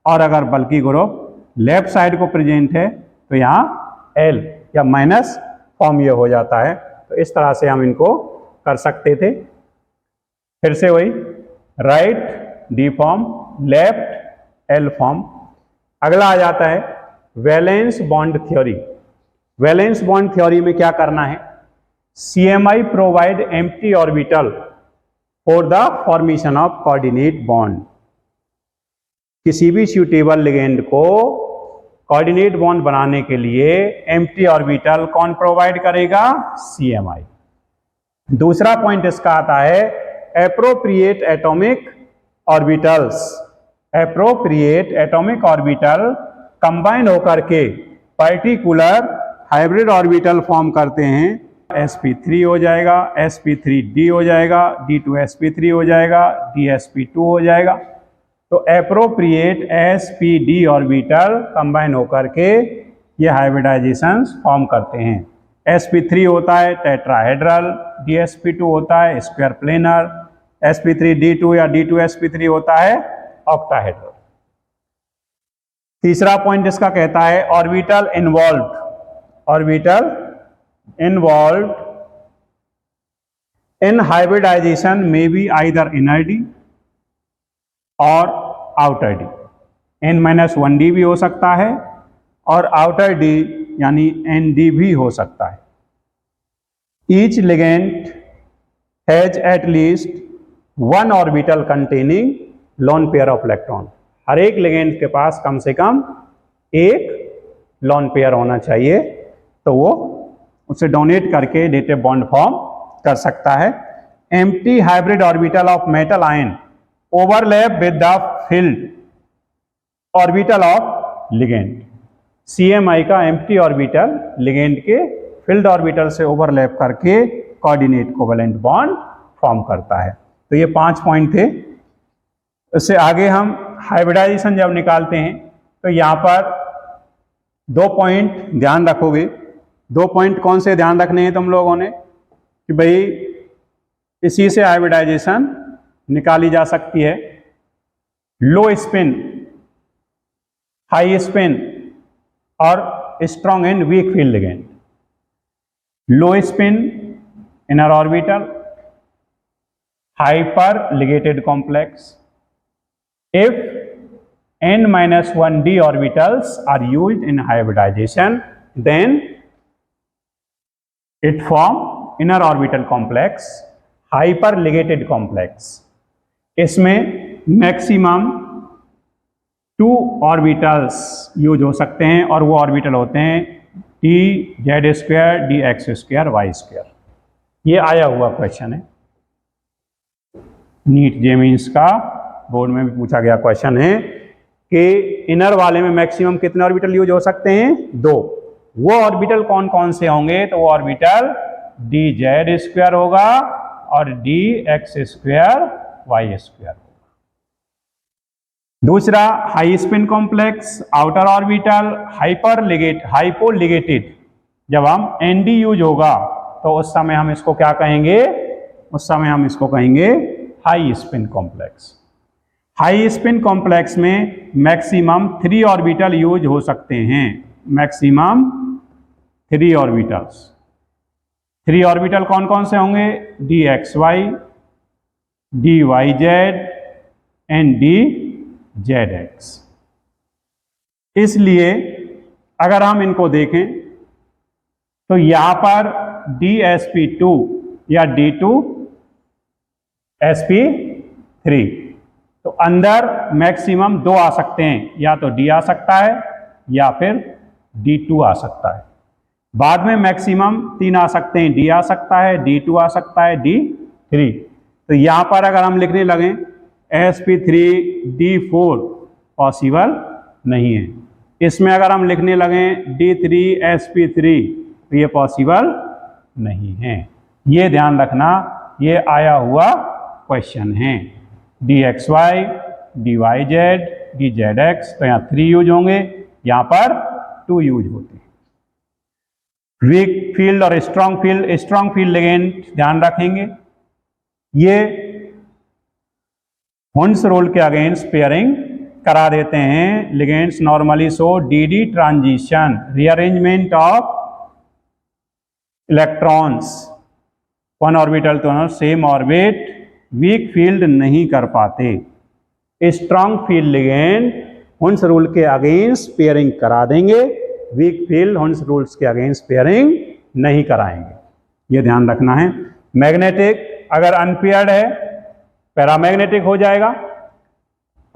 और अगर बल्कि ग्रुप लेफ्ट साइड को प्रेजेंट है तो यहाँ एल या माइनस फॉर्म ये हो जाता है। तो इस तरह से हम इनको कर सकते थे। फिर से वही right D form, left L form. अगला आ जाता है valence bond theory. Valence bond theory में क्या करना है, CMI provide empty orbital for the formation of coordinate bond. किसी भी सूटेबल लिगेंड को कोऑर्डिनेट बॉन्ड बनाने के लिए एम्प्टी ऑर्बिटल कौन प्रोवाइड करेगा, CMI। दूसरा पॉइंट इसका आता है appropriate atomic orbitals. Appropriate atomic orbital combine होकर के पर्टिकुलर हाइब्रिड ऑर्बिटल फॉर्म करते हैं। sp3 हो जाएगा, sp3d हो जाएगा, d2sp3 हो जाएगा, dsp2 हो जाएगा। तो एप्रोप्रिएट sp-d ऑर्बिटल कंबाइन होकर के ये हाइब्रिडाइजेशंस फॉर्म करते हैं। sp3 होता है टेट्राहेड्रल, dsp2 होता है स्क्वायर प्लेनर, sp3d2 या d2sp3 होता है ऑक्टाहेड्रल। तीसरा पॉइंट इसका कहता है orbital involved. Orbital involved in hybridisation में बी आइदर इनर डी और आउटर डी। n-1d भी हो सकता है और आउटर डी यानी nd भी हो सकता है। Each ligand has at least one orbital containing lone pair of electron. हर एक लिगेंड के पास कम से कम एक लोन पेयर होना चाहिए, तो वो उसे डोनेट करके डेटिव बॉन्ड फॉर्म कर सकता है। Empty hybrid orbital of metal ion overlap with the filled orbital of ligand. CMI का एम्प्टी ऑर्बिटल लिगेंड के फील्ड ऑर्बिटल से ओवरलैप करके कोऑर्डिनेट कोवेलेंट बॉन्ड फॉर्म करता है। तो ये 5 पॉइंट थे। इससे आगे हम हाइब्रिडाइजेशन जब निकालते हैं तो यहाँ पर 2 पॉइंट ध्यान रखोगे। 2 पॉइंट कौन से ध्यान रखने हैं तुम लोगों ने, कि भाई इसी से हाइब्रिडाइजेशन निकाली जा सकती है। लो स्पिन, हाई स्पिन और strong and weak field ligand. Low spin inner orbital, hyper ligated complex. If n-1d orbitals are used in hybridization, then it form inner orbital complex, hyperligated complex। इसमें मैक्सिमम 2 ऑर्बिटल्स यूज हो सकते हैं और वो ऑर्बिटल होते हैं dz², dx², y²। ये आया हुआ क्वेश्चन है, नीट जेमीन्स का बोर्ड में भी पूछा गया क्वेश्चन है कि इनर वाले में मैक्सिमम कितने ऑर्बिटल यूज हो सकते हैं, 2। वो ऑर्बिटल कौन कौन से होंगे, तो वो ऑर्बिटल dz² होगा और dx², y² होगा। दूसरा high spin complex outer orbital hypoligated. जब हम nd यूज होगा तो उस समय हम इसको क्या कहेंगे, उस समय हम इसको कहेंगे high spin complex. High spin complex में मैक्सिमम 3 ऑर्बिटल यूज हो सकते हैं, मैक्सिमम 3 ऑर्बिटल्स। 3 ऑर्बिटल कौन कौन से होंगे, dxy, dyz एंड dzx। इसलिए अगर हम इनको देखें तो यहां पर dsp2 या d2sp3, तो अंदर मैक्सिमम 2 आ सकते हैं, या तो d आ सकता है या फिर d2 आ सकता है। बाद में मैक्सिमम 3 आ सकते हैं, d आ सकता है, d2 आ सकता है, d3। तो यहाँ पर अगर हम लिखने लगें sp3d4 पॉसिबल नहीं है। इसमें अगर हम लिखने लगें d3sp3 तो ये पॉसिबल नहीं है। ये ध्यान रखना, ये आया हुआ क्वेश्चन है। dxy, dyz, dzx, तो यहाँ 3 यूज होंगे, यहाँ पर 2 यूज होते हैं। वीक फील्ड और स्ट्रॉन्ग फील्ड लिगेंड ध्यान रखेंगे, ये हुंस रूल के अगेंस्ट पेयरिंग करा देते हैं। Ligands normally show D transition, rearrangement of electrons one orbital to same orbit, weak field नहीं कर पाते। Strong field ligand Hund's rule के अगेंस्ट पेयरिंग करा देंगे, वीक फील्ड हुंस रूल्स के अगेंस्ट पेयरिंग नहीं कराएंगे, ये ध्यान रखना है। मैग्नेटिक अगर अनपेयर्ड है पैरामैग्नेटिक हो जाएगा,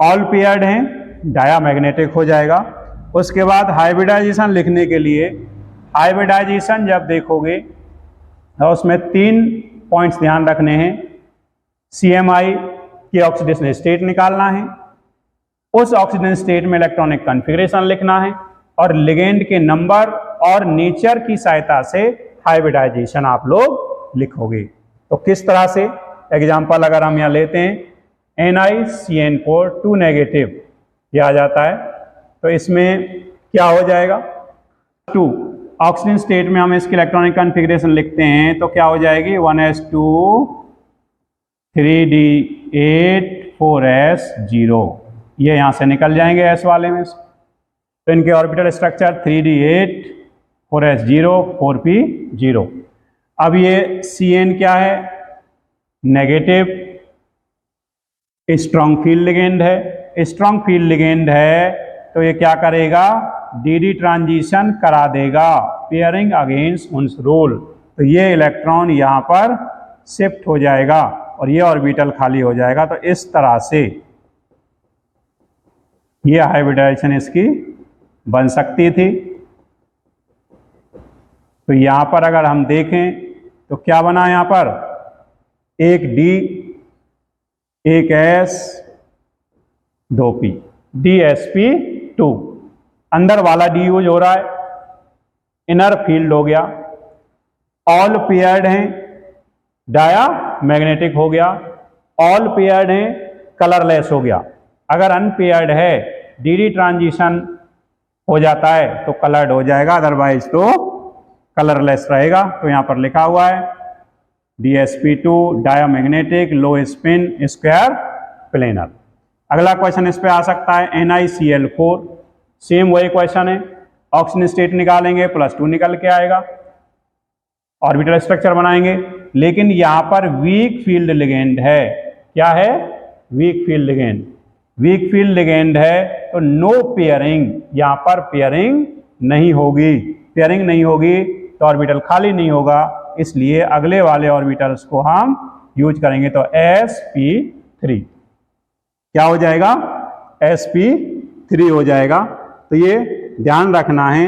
ऑल पेयर्ड है डायामैग्नेटिक हो जाएगा। उसके बाद हाइब्रिडाइजेशन लिखने के लिए, हाइब्रिडाइजेशन जब देखोगे तो उसमें 3 पॉइंट्स ध्यान रखने हैं। CMI की ऑक्सीडेशन स्टेट निकालना है, उस ऑक्सीडेशन स्टेट में इलेक्ट्रॉनिक कॉन्फ़िगरेशन लिखना है, और लिगेंड के नंबर और नेचर की सहायता से हाइब्रिडाइजेशन आप लोग लिखोगे। तो किस तरह से, एग्जाम्पल अगर हम यहाँ लेते हैं NiCN4 2 नेगेटिव, ये आ जाता है, तो इसमें क्या हो जाएगा 2, ऑक्सीजन स्टेट में हम इसकी इलेक्ट्रॉनिक कॉन्फ़िगरेशन लिखते हैं तो क्या हो जाएगी 1s2 3d8 4s0, ये यहाँ से निकल जाएंगे s वाले में से। तो इनके orbital structure 3d8 4s0 4p0। अब ये Cn क्या है, नेगेटिव स्ट्रॉन्ग फील्ड लिगेंड है। स्ट्रॉन्ग फील्ड लिगेंड है तो ये क्या करेगा, डी ट्रांजिशन करा देगा, पेयरिंग अगेंस्ट हुंस रूल। तो ये इलेक्ट्रॉन यहाँ पर शिफ्ट हो जाएगा और ये ऑर्बिटल खाली हो जाएगा। तो इस तरह से ये हाइब्रिडाइजेशन इसकी बन सकती थी। तो यहाँ पर अगर हम देखें तो क्या बना, यहाँ पर एक D एक S 2P, DsP2, अंदर वाला D यूज हो रहा है, इनर फील्ड हो गया, ऑल पेयर्ड हैं डाया मैग्नेटिक हो गया, ऑल पेयर्ड हैं कलरलेस हो गया। अगर अनपेयर्ड है डी ट्रांजिशन हो जाता है तो कलर्ड हो जाएगा, अदरवाइज तो कलरलेस रहेगा। तो यहाँ पर लिखा हुआ है DsP2 डायामैग्नेटिक लो स्पिन स्क्वायर प्लेनर। अगला क्वेश्चन इस पे आ सकता है NiCl4, सेम वही क्वेश्चन है, ऑक्सीजन स्टेट निकालेंगे +2 निकल के आएगा, ऑर्बिटल स्ट्रक्चर बनाएंगे, लेकिन यहाँ पर वीक फील्ड लिगेंड है। क्या है, week field ligand. Week field ligand है तो नो पेयरिंग, यहाँ पर पेयरिंग नहीं होगी। पेयरिंग नहीं होगी तो ऑर्बिटल खाली नहीं होगा, इसलिए अगले वाले ऑर्बिटल्स को हम यूज करेंगे। तो sp3 क्या हो जाएगा, sp3 हो जाएगा। तो ये ध्यान रखना है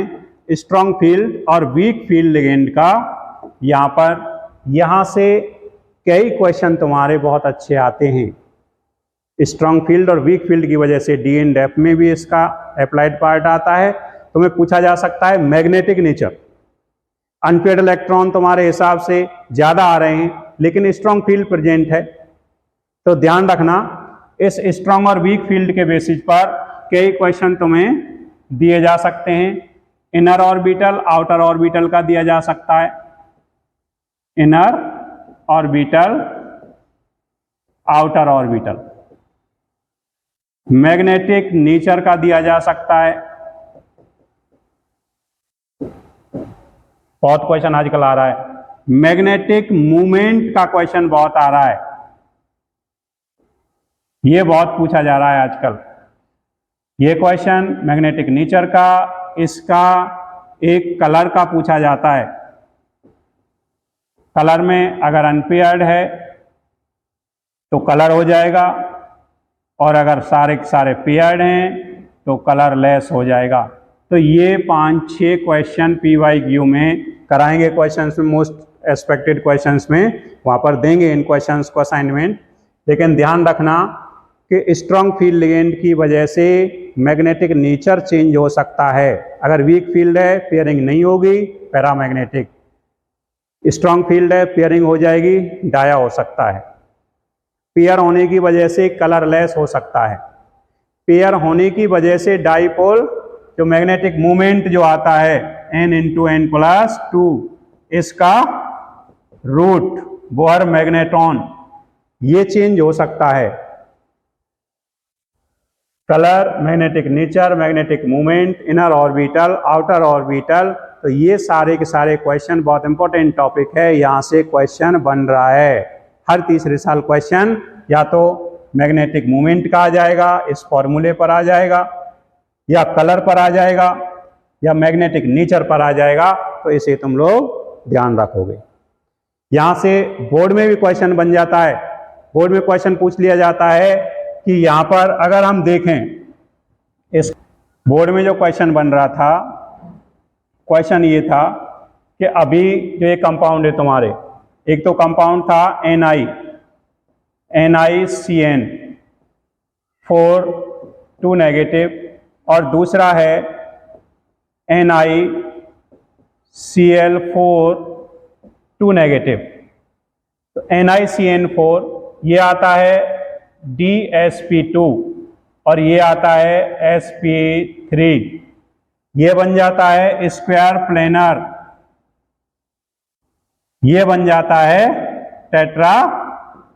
स्ट्रॉन्ग फील्ड और वीक फील्ड लिगेंड का। यहाँ पर यहाँ से कई क्वेश्चन तुम्हारे बहुत अच्छे आते हैं। स्ट्रॉन्ग फील्ड और वीक फील्ड की वजह से डी एंड एफ में भी इसका अप्लाइड पार्ट आता है। तुम्हें पूछा जा सकता है मैग्नेटिक नेचर, अनपेयर्ड इलेक्ट्रॉन तुम्हारे हिसाब से ज़्यादा आ रहे हैं लेकिन स्ट्रॉन्ग फील्ड प्रेजेंट है, तो ध्यान रखना इस स्ट्रॉन्ग और वीक फील्ड के बेसिस पर कई क्वेश्चन तुम्हें दिए जा सकते हैं। इनर ऑर्बिटल आउटर ऑर्बिटल का दिया जा सकता है, inner orbital outer orbital. Magnetic nature का दिया जा सकता है, बहुत क्वेश्चन आजकल आ रहा है। मैग्नेटिक मूवमेंट का क्वेश्चन बहुत आ रहा है, ये बहुत पूछा जा रहा है आजकल। ये क्वेश्चन मैग्नेटिक नेचर का, इसका एक कलर का पूछा जाता है। कलर में अगर अनपेयर्ड है तो कलर हो जाएगा, और अगर सारे के सारे पेयर्ड हैं तो कलरलेस हो जाएगा। तो ये 5-6 क्वेश्चन PYQ में कराएंगे, क्वेश्चंस में मोस्ट एक्सपेक्टेड क्वेश्चंस में वहाँ पर देंगे इन क्वेश्चंस को असाइनमेंट। लेकिन ध्यान रखना कि स्ट्रॉन्ग फील्ड लिगेंड की वजह से मैग्नेटिक नेचर चेंज हो सकता है। अगर वीक फील्ड है पेयरिंग नहीं होगी पैरामैग्नेटिक, स्ट्रॉन्ग फील्ड है पेयरिंग हो जाएगी डाया हो सकता है। पेयर होने की वजह से कलरलेस हो सकता है। पेयर होने की वजह से डाइपोल जो मैग्नेटिक मूवमेंट जो आता है n into N plus two, इसका रूट बोहर मैग्नेट्रॉन, ये चेंज हो सकता है। Colour, magnetic nature, magnetic movement, inner orbital, outer orbital, तो ये सारे के सारे क्वेश्चन बहुत इंपॉर्टेंट टॉपिक है, यहाँ से क्वेश्चन बन रहा है। हर तीसरे साल क्वेश्चन या तो मैग्नेटिक मूवमेंट का आ जाएगा, इस फॉर्मूले पर आ जाएगा, या कलर पर आ जाएगा, या मैग्नेटिक नेचर पर आ जाएगा, तो इसे तुम लोग ध्यान रखोगे। यहाँ से बोर्ड में भी क्वेश्चन बन जाता है। बोर्ड में क्वेश्चन पूछ लिया जाता है कि यहाँ पर अगर हम देखें, इस बोर्ड में जो क्वेश्चन बन रहा था, क्वेश्चन ये था कि अभी जो ये कंपाउंड है तुम्हारे, एक तो कंपाउंड था NiCN 4 2 नेगेटिव, और दूसरा है NiCl4 2 नेगेटिव। तो NiCN4 ये आता है DsP2 और ये आता है sp3, ये बन जाता है स्क्वायर प्लेनर, ये बन जाता है टेट्राहेड्रल।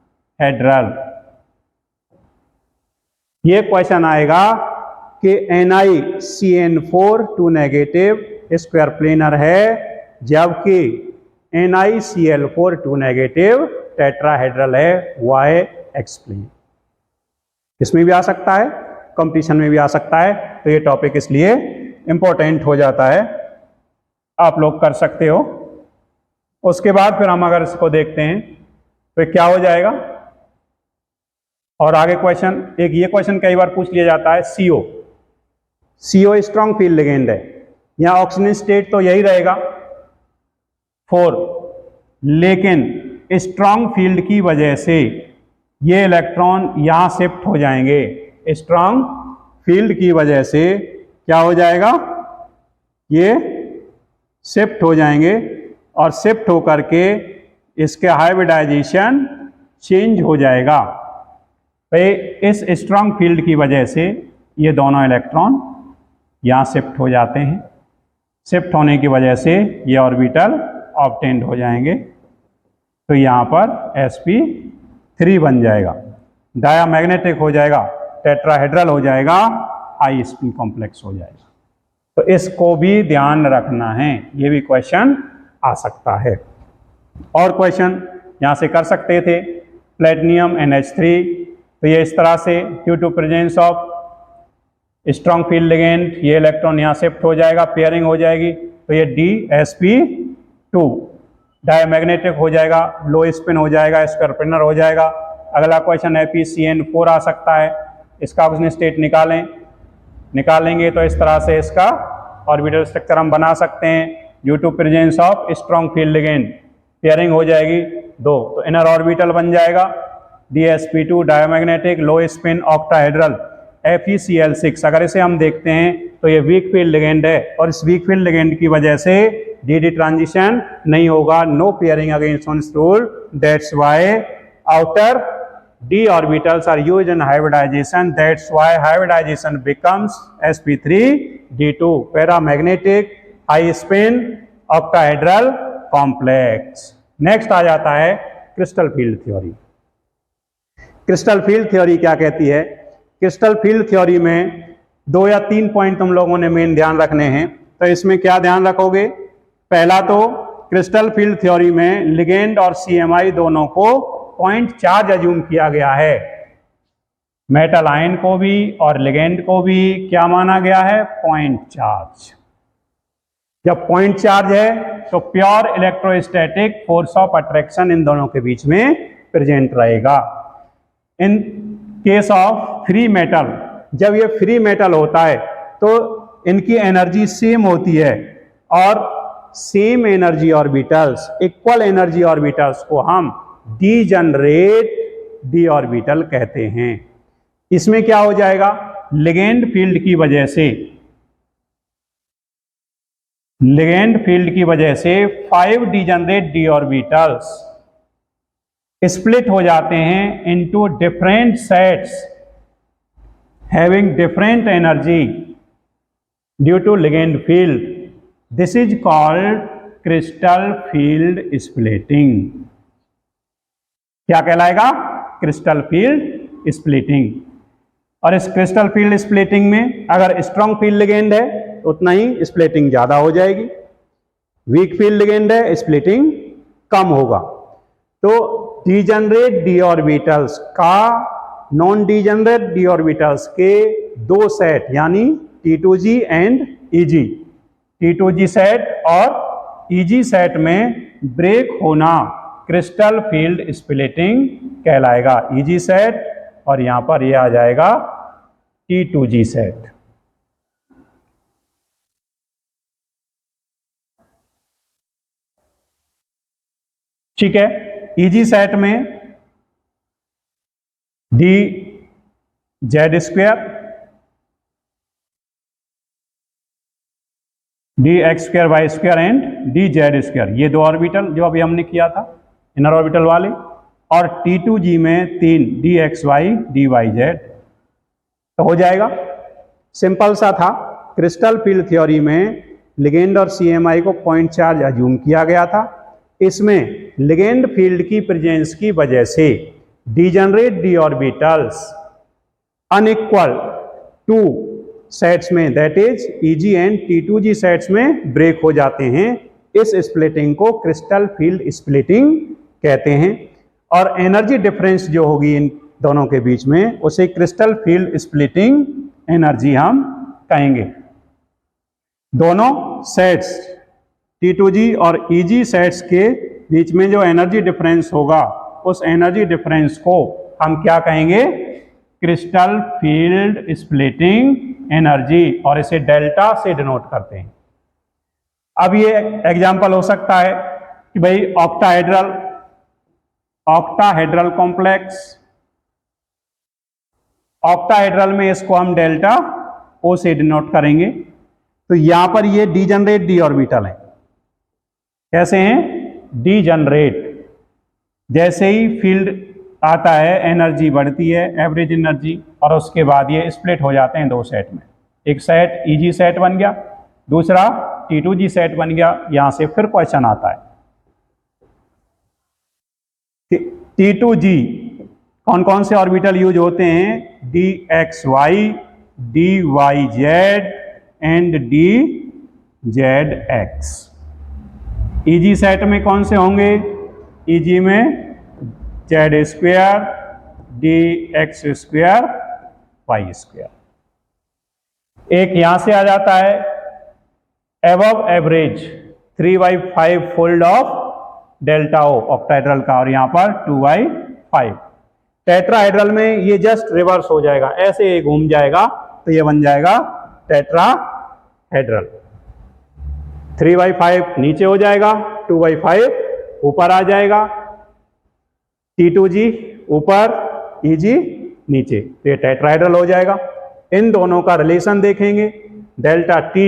ये क्वेश्चन आएगा कि NiCN4 2 नेगेटिव स्क्वायर प्लेनर है, जबकि NiCl4 2 नेगेटिव टेट्राहेड्रल है। Why explain. इसमें भी आ सकता है, कंपटीशन में भी आ सकता है, तो ये टॉपिक इसलिए इंपॉर्टेंट हो जाता है, आप लोग कर सकते हो। उसके बाद फिर हम अगर इसको देखते हैं तो क्या हो जाएगा, और आगे क्वेश्चन, एक ये क्वेश्चन कई बार पूछ लिया जाता है, CO स्ट्रॉन्ग फील्ड लिगेंड है, यहाँ ऑक्सीजन स्टेट तो यही रहेगा 4, लेकिन स्ट्रॉन्ग फील्ड की वजह से ये इलेक्ट्रॉन यहाँ शिफ्ट हो जाएंगे। स्ट्रॉन्ग फील्ड की वजह से क्या हो जाएगा, ये शिफ्ट हो जाएंगे, और शिफ्ट होकर के इसके हाइब्रिडाइजेशन चेंज हो जाएगा। भाई इस स्ट्रॉन्ग फील्ड की वजह से ये दोनों इलेक्ट्रॉन यहाँ शिफ्ट हो जाते हैं। शिफ्ट होने की वजह से ये ऑर्बिटल ऑब्टेंड हो जाएंगे, तो यहाँ पर sp3 बन जाएगा, डायामैग्नेटिक हो जाएगा, टेट्राहेड्रल हो जाएगा, हाई स्पिन कॉम्प्लेक्स हो जाएगा। तो इसको भी ध्यान रखना है, ये भी क्वेश्चन आ सकता है। और क्वेश्चन यहाँ से कर सकते थे, प्लेटिनियम NH3, तो ये इस तरह से due to presence of strong field ligand ये इलेक्ट्रॉन यहाँ शिफ्ट हो जाएगा, पेयरिंग हो जाएगी, तो ये DsP2 डायमैग्नेटिक हो जाएगा, लो स्पिन हो जाएगा, स्क्वायर प्लेनर हो जाएगा। अगला क्वेश्चन FeCN4 आ सकता है, इसका ऑक्सीजन स्टेट निकालेंगे तो इस तरह से इसका ऑर्बिटल स्ट्रक्चर हम बना सकते हैं। Due to presence of strong field ligand pairing हो जाएगी 2, तो इनर ऑर्बिटल बन जाएगा DsP2 डायमैग्नेटिक, लो स्पिन, ऑक्टाहेड्रल। FeCl6 अगर इसे हम देखते हैं तो ये वीक फील्ड लिगेंड है, और इस वीक फील्ड लिगेंड की वजह से dd ट्रांजिशन नहीं होगा, no pairing against Hund's rule, that's why outer d orbitals are used in hybridization, that's why hybridization becomes sp3d2 paramagnetic high spin octahedral complex। Next आ जाता है crystal field theory. Crystal field theory क्या कहती है, क्रिस्टल फील्ड थ्योरी में 2 या 3 पॉइंट तुम लोगों ने मेन ध्यान रखने हैं। तो इसमें क्या ध्यान रखोगे, पहला तो क्रिस्टल फील्ड थ्योरी में लिगेंड और CMI दोनों को पॉइंट चार्ज अज्यूम किया गया है। मेटल आयन को भी और लिगेंड को भी क्या माना गया है, पॉइंट चार्ज। जब पॉइंट चार्ज है तो pure electrostatic force of attraction in दोनों के बीच में प्रेजेंट रहेगा। In case of free metal, जब ये फ्री मेटल होता है तो इनकी एनर्जी सेम होती है, और same energy orbitals, equal energy orbitals को हम डीजनरेट डी ऑर्बिटल कहते हैं। इसमें क्या हो जाएगा, लिगेंड फील्ड की वजह से, लिगेंड फील्ड की वजह से 5 डीजनरेट डी ऑर्बिटल्स स्प्लिट हो जाते हैं into different sets having different energy due to ligand field. This is called crystal field splitting. क्या कहलाएगा? Crystal field splitting. और इस क्रिस्टल फील्ड स्प्लिटिंग में अगर स्ट्रॉन्ग फील्ड लिगेंड है तो उतना ही स्प्लिटिंग ज्यादा हो जाएगी, वीक फील्ड लिगेंड है स्प्लिटिंग कम होगा। तो डीजनरेट डी ऑर्बिटल्स का नॉन डीजनरेट डी ऑर्बिटल्स के दो सेट यानी T2G and EG, T2G set और EG सेट में ब्रेक होना क्रिस्टल फील्ड स्प्लिटिंग कहलाएगा। EG सेट और यहां पर यह आ जाएगा T2G सेट। ठीक है, EG सेट में D Z square, D X square Y square and D Z square, ये दो ऑर्बिटल जो अभी हमने किया था इनर ऑर्बिटल वाले। और T2G में 3 D X Y D Y Z. तो हो जाएगा, सिंपल सा था। क्रिस्टल फील्ड थ्योरी में लिगेंड और CMI को पॉइंट चार्ज अज्यूम किया गया था। इसमें लिगेंड फील्ड की प्रेजेंस की वजह से degenerate d orbitals unequal two sets में that is EG and T2G sets में ब्रेक हो जाते हैं। इस स्प्लिटिंग को क्रिस्टल फील्ड स्प्लिटिंग कहते हैं। और एनर्जी डिफरेंस जो होगी इन दोनों के बीच में उसे क्रिस्टल फील्ड स्प्लिटिंग एनर्जी हम कहेंगे। दोनों सेट्स T2G और EG सेट्स के बीच में जो एनर्जी डिफरेंस होगा उस एनर्जी डिफरेंस को हम क्या कहेंगे? क्रिस्टल फील्ड स्प्लिटिंग एनर्जी, और इसे डेल्टा से डिनोट करते हैं। अब ये एग्जांपल हो सकता है कि भाई ऑक्टाहेड्रल कॉम्प्लेक्स, ऑक्टाहेड्रल में इसको हम डेल्टा ओ से डिनोट करेंगे। तो यहां पर ये डीजनरेट डी ऑर्बिटल है। कैसे हैं? डीजनरेट। जैसे ही फील्ड आता है एनर्जी बढ़ती है, एवरेज एनर्जी, और उसके बाद ये स्प्लिट हो जाते हैं दो सेट में। एक सेट EG सेट बन गया, दूसरा T2G सेट बन गया। यहां से फिर क्वेश्चन आता है T2G कौन कौन से ऑर्बिटल यूज होते हैं? DXY, DYZ and DZX। EG set में कौन से होंगे? EG में Z square, DX square, Y square. एक यहां से आ जाता है above average 3/5 fold of delta O octahedral का, और यहां पर 2/5। टेट्राहेड्रल में ये जस्ट रिवर्स हो जाएगा, ऐसे ये घूम जाएगा तो ये बन जाएगा टेट्राहेड्रल। 3/5 नीचे हो जाएगा, 2/5 ऊपर आ जाएगा, T2G ऊपर, EG नीचे, तो ये टेट्राहेड्रल हो जाएगा। इन दोनों का रिलेशन देखेंगे, delta T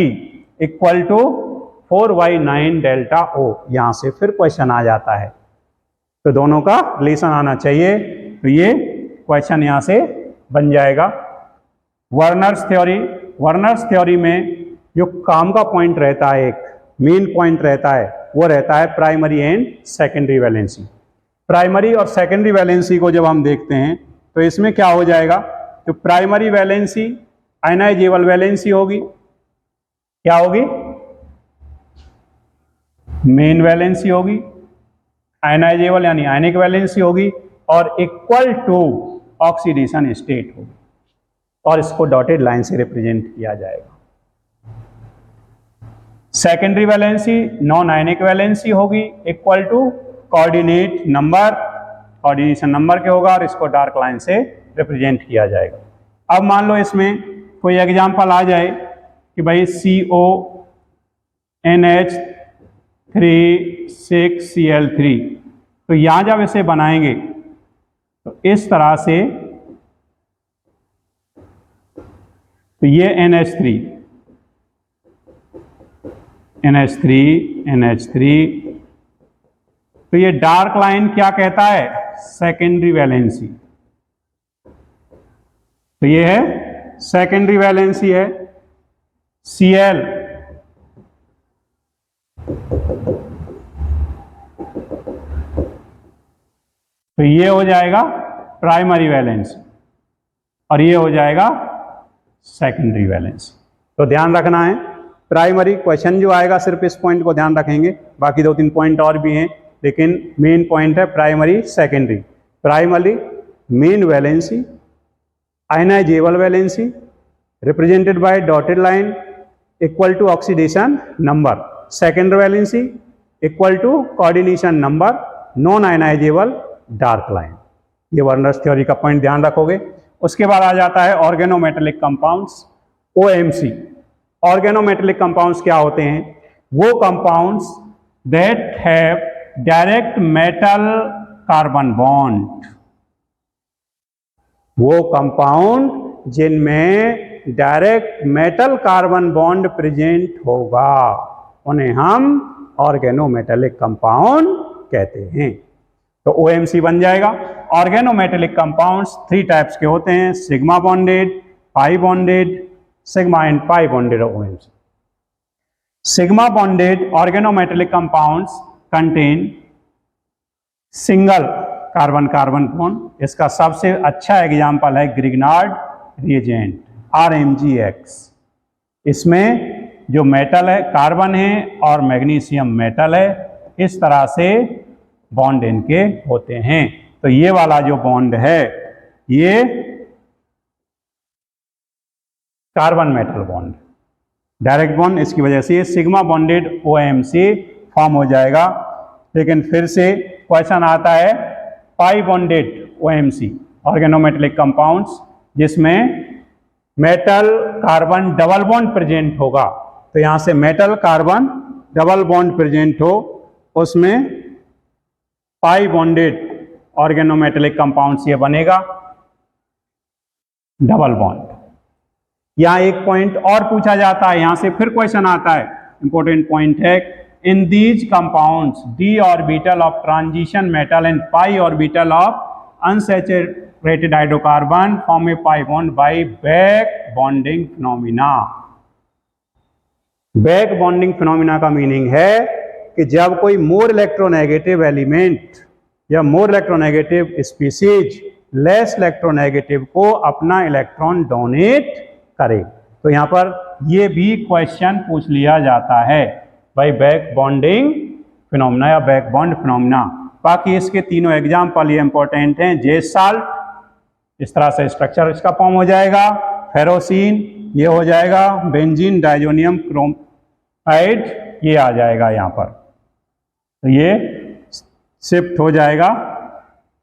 equal to 4/9 delta O। यहां से फिर क्वेश्चन आ जाता है, तो दोनों का रिलेशन आना चाहिए। तो ये क्वेश्चन यहां से बन जाएगा। वर्नर्स थ्योरी में जो काम का पॉइंट रहता है, एक मेन पॉइंट रहता है, वो रहता है primary and secondary valency. Primary और सेकेंडरी वैलेंसी को जब हम देखते हैं तो इसमें क्या हो जाएगा? तो प्राइमरी वैलेंसी आयनाइजेबल वैलेंसी होगी। क्या होगी? मेन वैलेंसी होगी, आयनाइजेबल यानी आयनिक वैलेंसी होगी, और इक्वल टू ऑक्सीडेशन स्टेट होगी, और इसको डॉटेड लाइन से रिप्रेजेंट किया जाएगा। Secondary valency non ionic valency होगी, equal to coordinate number, coordination number के होगा, और इसको डार्क लाइन से रिप्रेजेंट किया जाएगा। अब मान लो इसमें कोई एग्जांपल आ जाए कि भाई CONH3,6Cl3, तो यहां जब इसे बनाएंगे तो इस तरह से, तो ये NH3, तो ये डार्क लाइन क्या कहता है? Secondary valency. तो ये है सेकेंडरी वैलेंसी है Cl। तो ये हो जाएगा प्राइमरी वैलेंसी और ये हो जाएगा सेकेंडरी वैलेंसी। तो ध्यान रखना है, प्राइमरी क्वेश्चन जो आएगा सिर्फ इस पॉइंट को ध्यान रखेंगे, बाकी 2-3 पॉइंट और भी हैं, लेकिन मेन पॉइंट है primary secondary. Primary main valency, ionisable valency represented by dotted line equal to oxidation number. Secondary valency equal to coordination number, non ionisable dark line. ये वर्नर्स थ्योरी का पॉइंट ध्यान रखोगे। उसके बाद आ जाता है organometallic compounds, OMC। Organometallic compounds क्या होते हैं? वो compounds that have direct metal carbon bond, वो कंपाउंड जिनमें direct metal carbon bond present होगा, उन्हें हम ऑर्गेनोमेटेलिक कंपाउंड कहते हैं। तो OMC बन जाएगा। ऑर्गेनोमेटेलिक कंपाउंड्स 3 टाइप्स के होते हैं, sigma bonded, pi bonded, sigma and pi bonded OMC। Sigma bonded organometallic compounds contain single carbon carbon bond. इसका सबसे अच्छा एग्जाम्पल है ग्रिग्नार्ड रिएजेंट RMgX। इसमें जो मेटल है कार्बन है और मैग्नीशियम मेटल है, इस तरह से बॉन्ड इनके होते हैं। तो ये वाला जो बॉन्ड है ये carbon metal bond, direct bond, इसकी वजह से ये सिग्मा बॉन्डेड OMC फॉर्म हो जाएगा। लेकिन फिर से क्वेश्चन आता है pi bonded OMC organometallic compounds जिसमें metal carbon double bond present होगा। तो यहां से metal carbon double bond present हो, उसमें पाई बॉन्डेड ऑर्गेनोमेटेलिक कंपाउंड्स ये बनेगा, डबल बॉन्ड। यहां एक पॉइंट और पूछा जाता है, यहां से फिर क्वेश्चन आता है, इंपॉर्टेंट पॉइंट है, in these compounds d orbital of transition metal and pi orbital of unsaturated hydrocarbon form A pi bond buy back bonding phenomena. Back bonding phenomena का मीनिंग है कि जब कोई मोर इलेक्ट्रोनेगेटिव एलिमेंट या more electronegative species less electronegative को अपना इलेक्ट्रॉन डोनेट करे। तो यहां पर यह भी क्वेश्चन पूछ लिया जाता है भाई बैक बॉन्डिंग फिनोमिना या बैक बॉन्ड फिनोमिना। बाकी इसके तीनों एग्जाम्पल ये इंपॉर्टेंट हैं। जेस साल्ट, इस तरह से स्ट्रक्चर इसका फॉर्म हो जाएगा, फेरोसिन ये हो जाएगा, बेंजीन डाइजोनियम क्रोमाइड ये आ जाएगा यहाँ पर। तो ये शिफ्ट हो जाएगा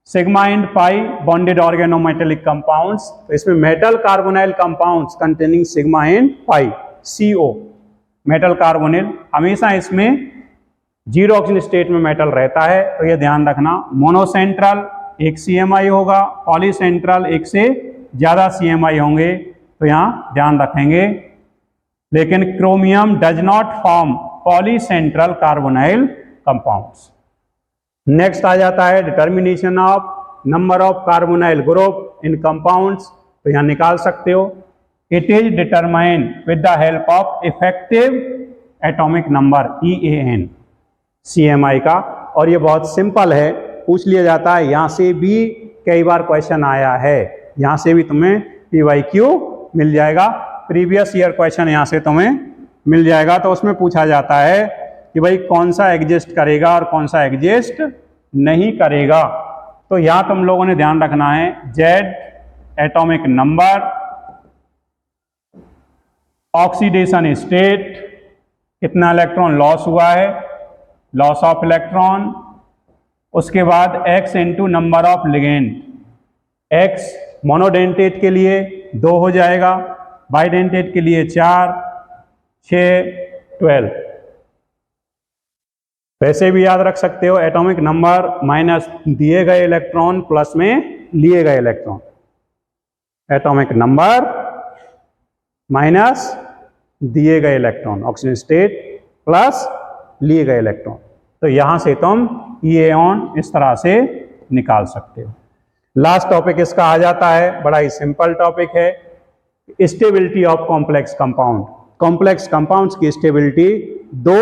sigma and pi bonded organometallic compounds. तो इसमें metal carbonyl compounds containing sigma and pi CO metal carbonyl, हमेशा इसमें 0 ऑक्सीजन स्टेट में मेटल रहता है। तो ये ध्यान रखना, मोनोसेंट्रल एक CMI होगा, पॉलीसेंट्रल एक से ज़्यादा CMI होंगे, तो यहाँ ध्यान रखेंगे। लेकिन chromium does not form polycentral carbonyl compounds. Next आ जाता है determination of number of carbonyl group in compounds. तो यहाँ निकाल सकते हो, it is determined with the help of effective atomic number EAN CMI का। और ये बहुत सिंपल है, पूछ लिया जाता है, यहाँ से भी कई बार क्वेश्चन आया है, यहाँ से भी तुम्हें PYQ मिल जाएगा, प्रीवियस ईयर क्वेश्चन यहाँ से तुम्हें मिल जाएगा। तो उसमें पूछा जाता है कि भाई कौन सा एग्जिस्ट करेगा और कौन सा एग्जिस्ट नहीं करेगा। तो यहाँ तुम लोगों ने ध्यान रखना है, Z atomic number, oxidation state, कितना इलेक्ट्रॉन लॉस हुआ है, लॉस ऑफ इलेक्ट्रॉन, उसके बाद X into number of ligand. X monodentate के लिए 2 हो जाएगा, बाइडेंटेट के लिए 4, 6, 12। वैसे भी याद रख सकते हो, एटॉमिक नंबर माइनस दिए गए इलेक्ट्रॉन प्लस में लिए गए इलेक्ट्रॉन, एटॉमिक नंबर माइनस दिए गए इलेक्ट्रॉन, ऑक्सीजन स्टेट प्लस लिए गए इलेक्ट्रॉन। तो यहां से तुम EAN इस तरह से निकाल सकते हो। लास्ट टॉपिक इसका आ जाता है, बड़ा ही सिंपल टॉपिक है, stability of complex compound. Complex compounds की स्टेबिलिटी दो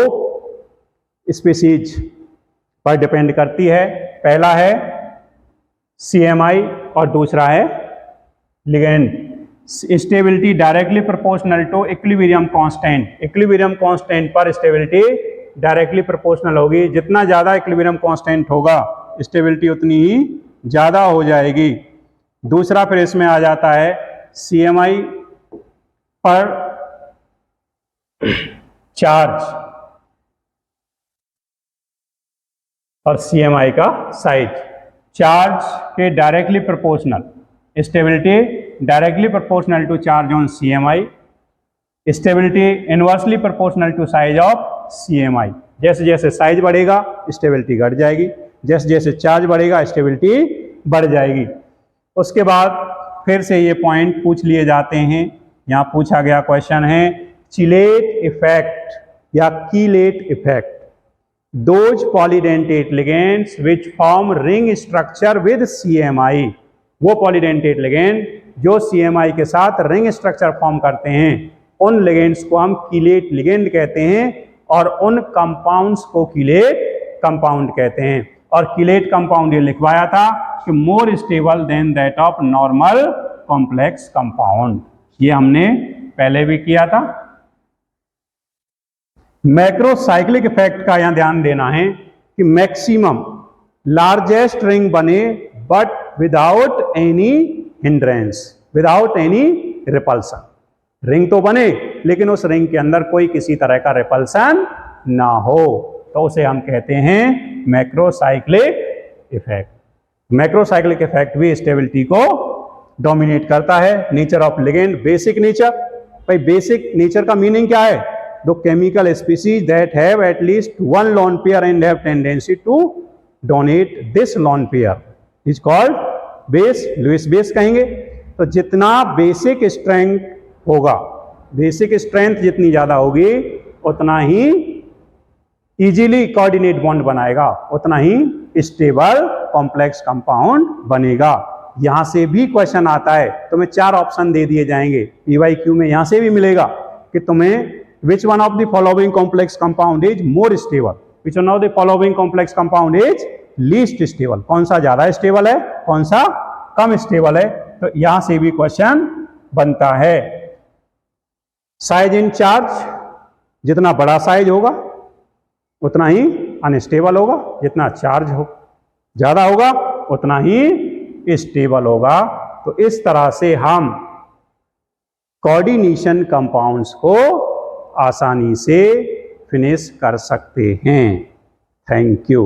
स्पीसीज पर डिपेंड करती है। पहला है CMI और दूसरा है ligand. Stability directly proportional to equilibrium constant. Equilibrium constant पर स्टेबिलिटी डायरेक्टली प्रोपोर्शनल होगी। जितना ज़्यादा इक्विलिब्रियम कांस्टेंट होगा स्टेबिलिटी उतनी ही ज़्यादा हो जाएगी। दूसरा फिर इसमें आ जाता है CMI पर चार्ज और CMI का साइज। चार्ज के directly proportional, stability directly proportional to charge on CMI, stability inversely proportional to size of CMI। जैसे जैसे साइज बढ़ेगा स्टेबिलिटी घट जाएगी, जैसे जैसे चार्ज बढ़ेगा स्टेबिलिटी बढ़ जाएगी। उसके बाद फिर से ये पॉइंट पूछ लिए जाते हैं। यहाँ पूछा गया क्वेश्चन है चिलेट इफेक्ट या chelate effect. Those polydentate ligands which form ring structure with CMI। वो पॉलीडेंटेट लिगेंड जो CMI के साथ रिंग स्ट्रक्चर फॉर्म करते हैं उन लिगेंड्स को हम कीलेट लिगेंड कहते हैं और उन कंपाउंड्स को कीलेट कंपाउंड कहते हैं। और कीलेट कंपाउंड ये लिखवाया था कि more stable then that of normal complex compound. ये हमने पहले भी किया था। मैक्रोसाइक्लिक इफेक्ट का यहां ध्यान देना है कि मैक्सिमम लार्जेस्ट रिंग बने but without any hindrance, without any repulsion. Ring तो बने लेकिन उस रिंग के अंदर कोई किसी तरह का रिपल्सन ना हो, तो उसे हम कहते हैं मैक्रोसाइक्लिक इफेक्ट। मैक्रोसाइक्लिक इफेक्ट भी स्टेबिलिटी को डोमिनेट करता है। Nature of ligand, basic nature. भाई बेसिक नेचर का मीनिंग क्या है? The chemical species that have at least one lone pair and have tendency to donate this lone pair is called base. Lewis base कहेंगे। तो जितना बेसिक स्ट्रेंथ होगा, बेसिक स्ट्रेंथ जितनी ज्यादा होगी उतना ही इजीली कोऑर्डिनेट बॉन्ड बनाएगा, उतना ही स्टेबल कॉम्प्लेक्स कंपाउंड बनेगा। यहां से भी क्वेश्चन आता है, तुम्हें 4 ऑप्शन दे दिए जाएंगे PYQ में, यहां से भी मिलेगा कि तुम्हें which one of the following complex compound is more stable, which one of the following complex compound is least stable. कौन सा ज्यादा स्टेबल है, कौन सा कम स्टेबल है। तो यहां से भी क्वेश्चन बनता है। साइज इन चार्ज, जितना बड़ा साइज होगा उतना ही अनस्टेबल होगा, जितना चार्ज हो ज्यादा होगा उतना ही स्टेबल होगा। तो इस तरह से हम कोऑर्डिनेशन कंपाउंड्स को आसानी से फिनिश कर सकते हैं। Thank you.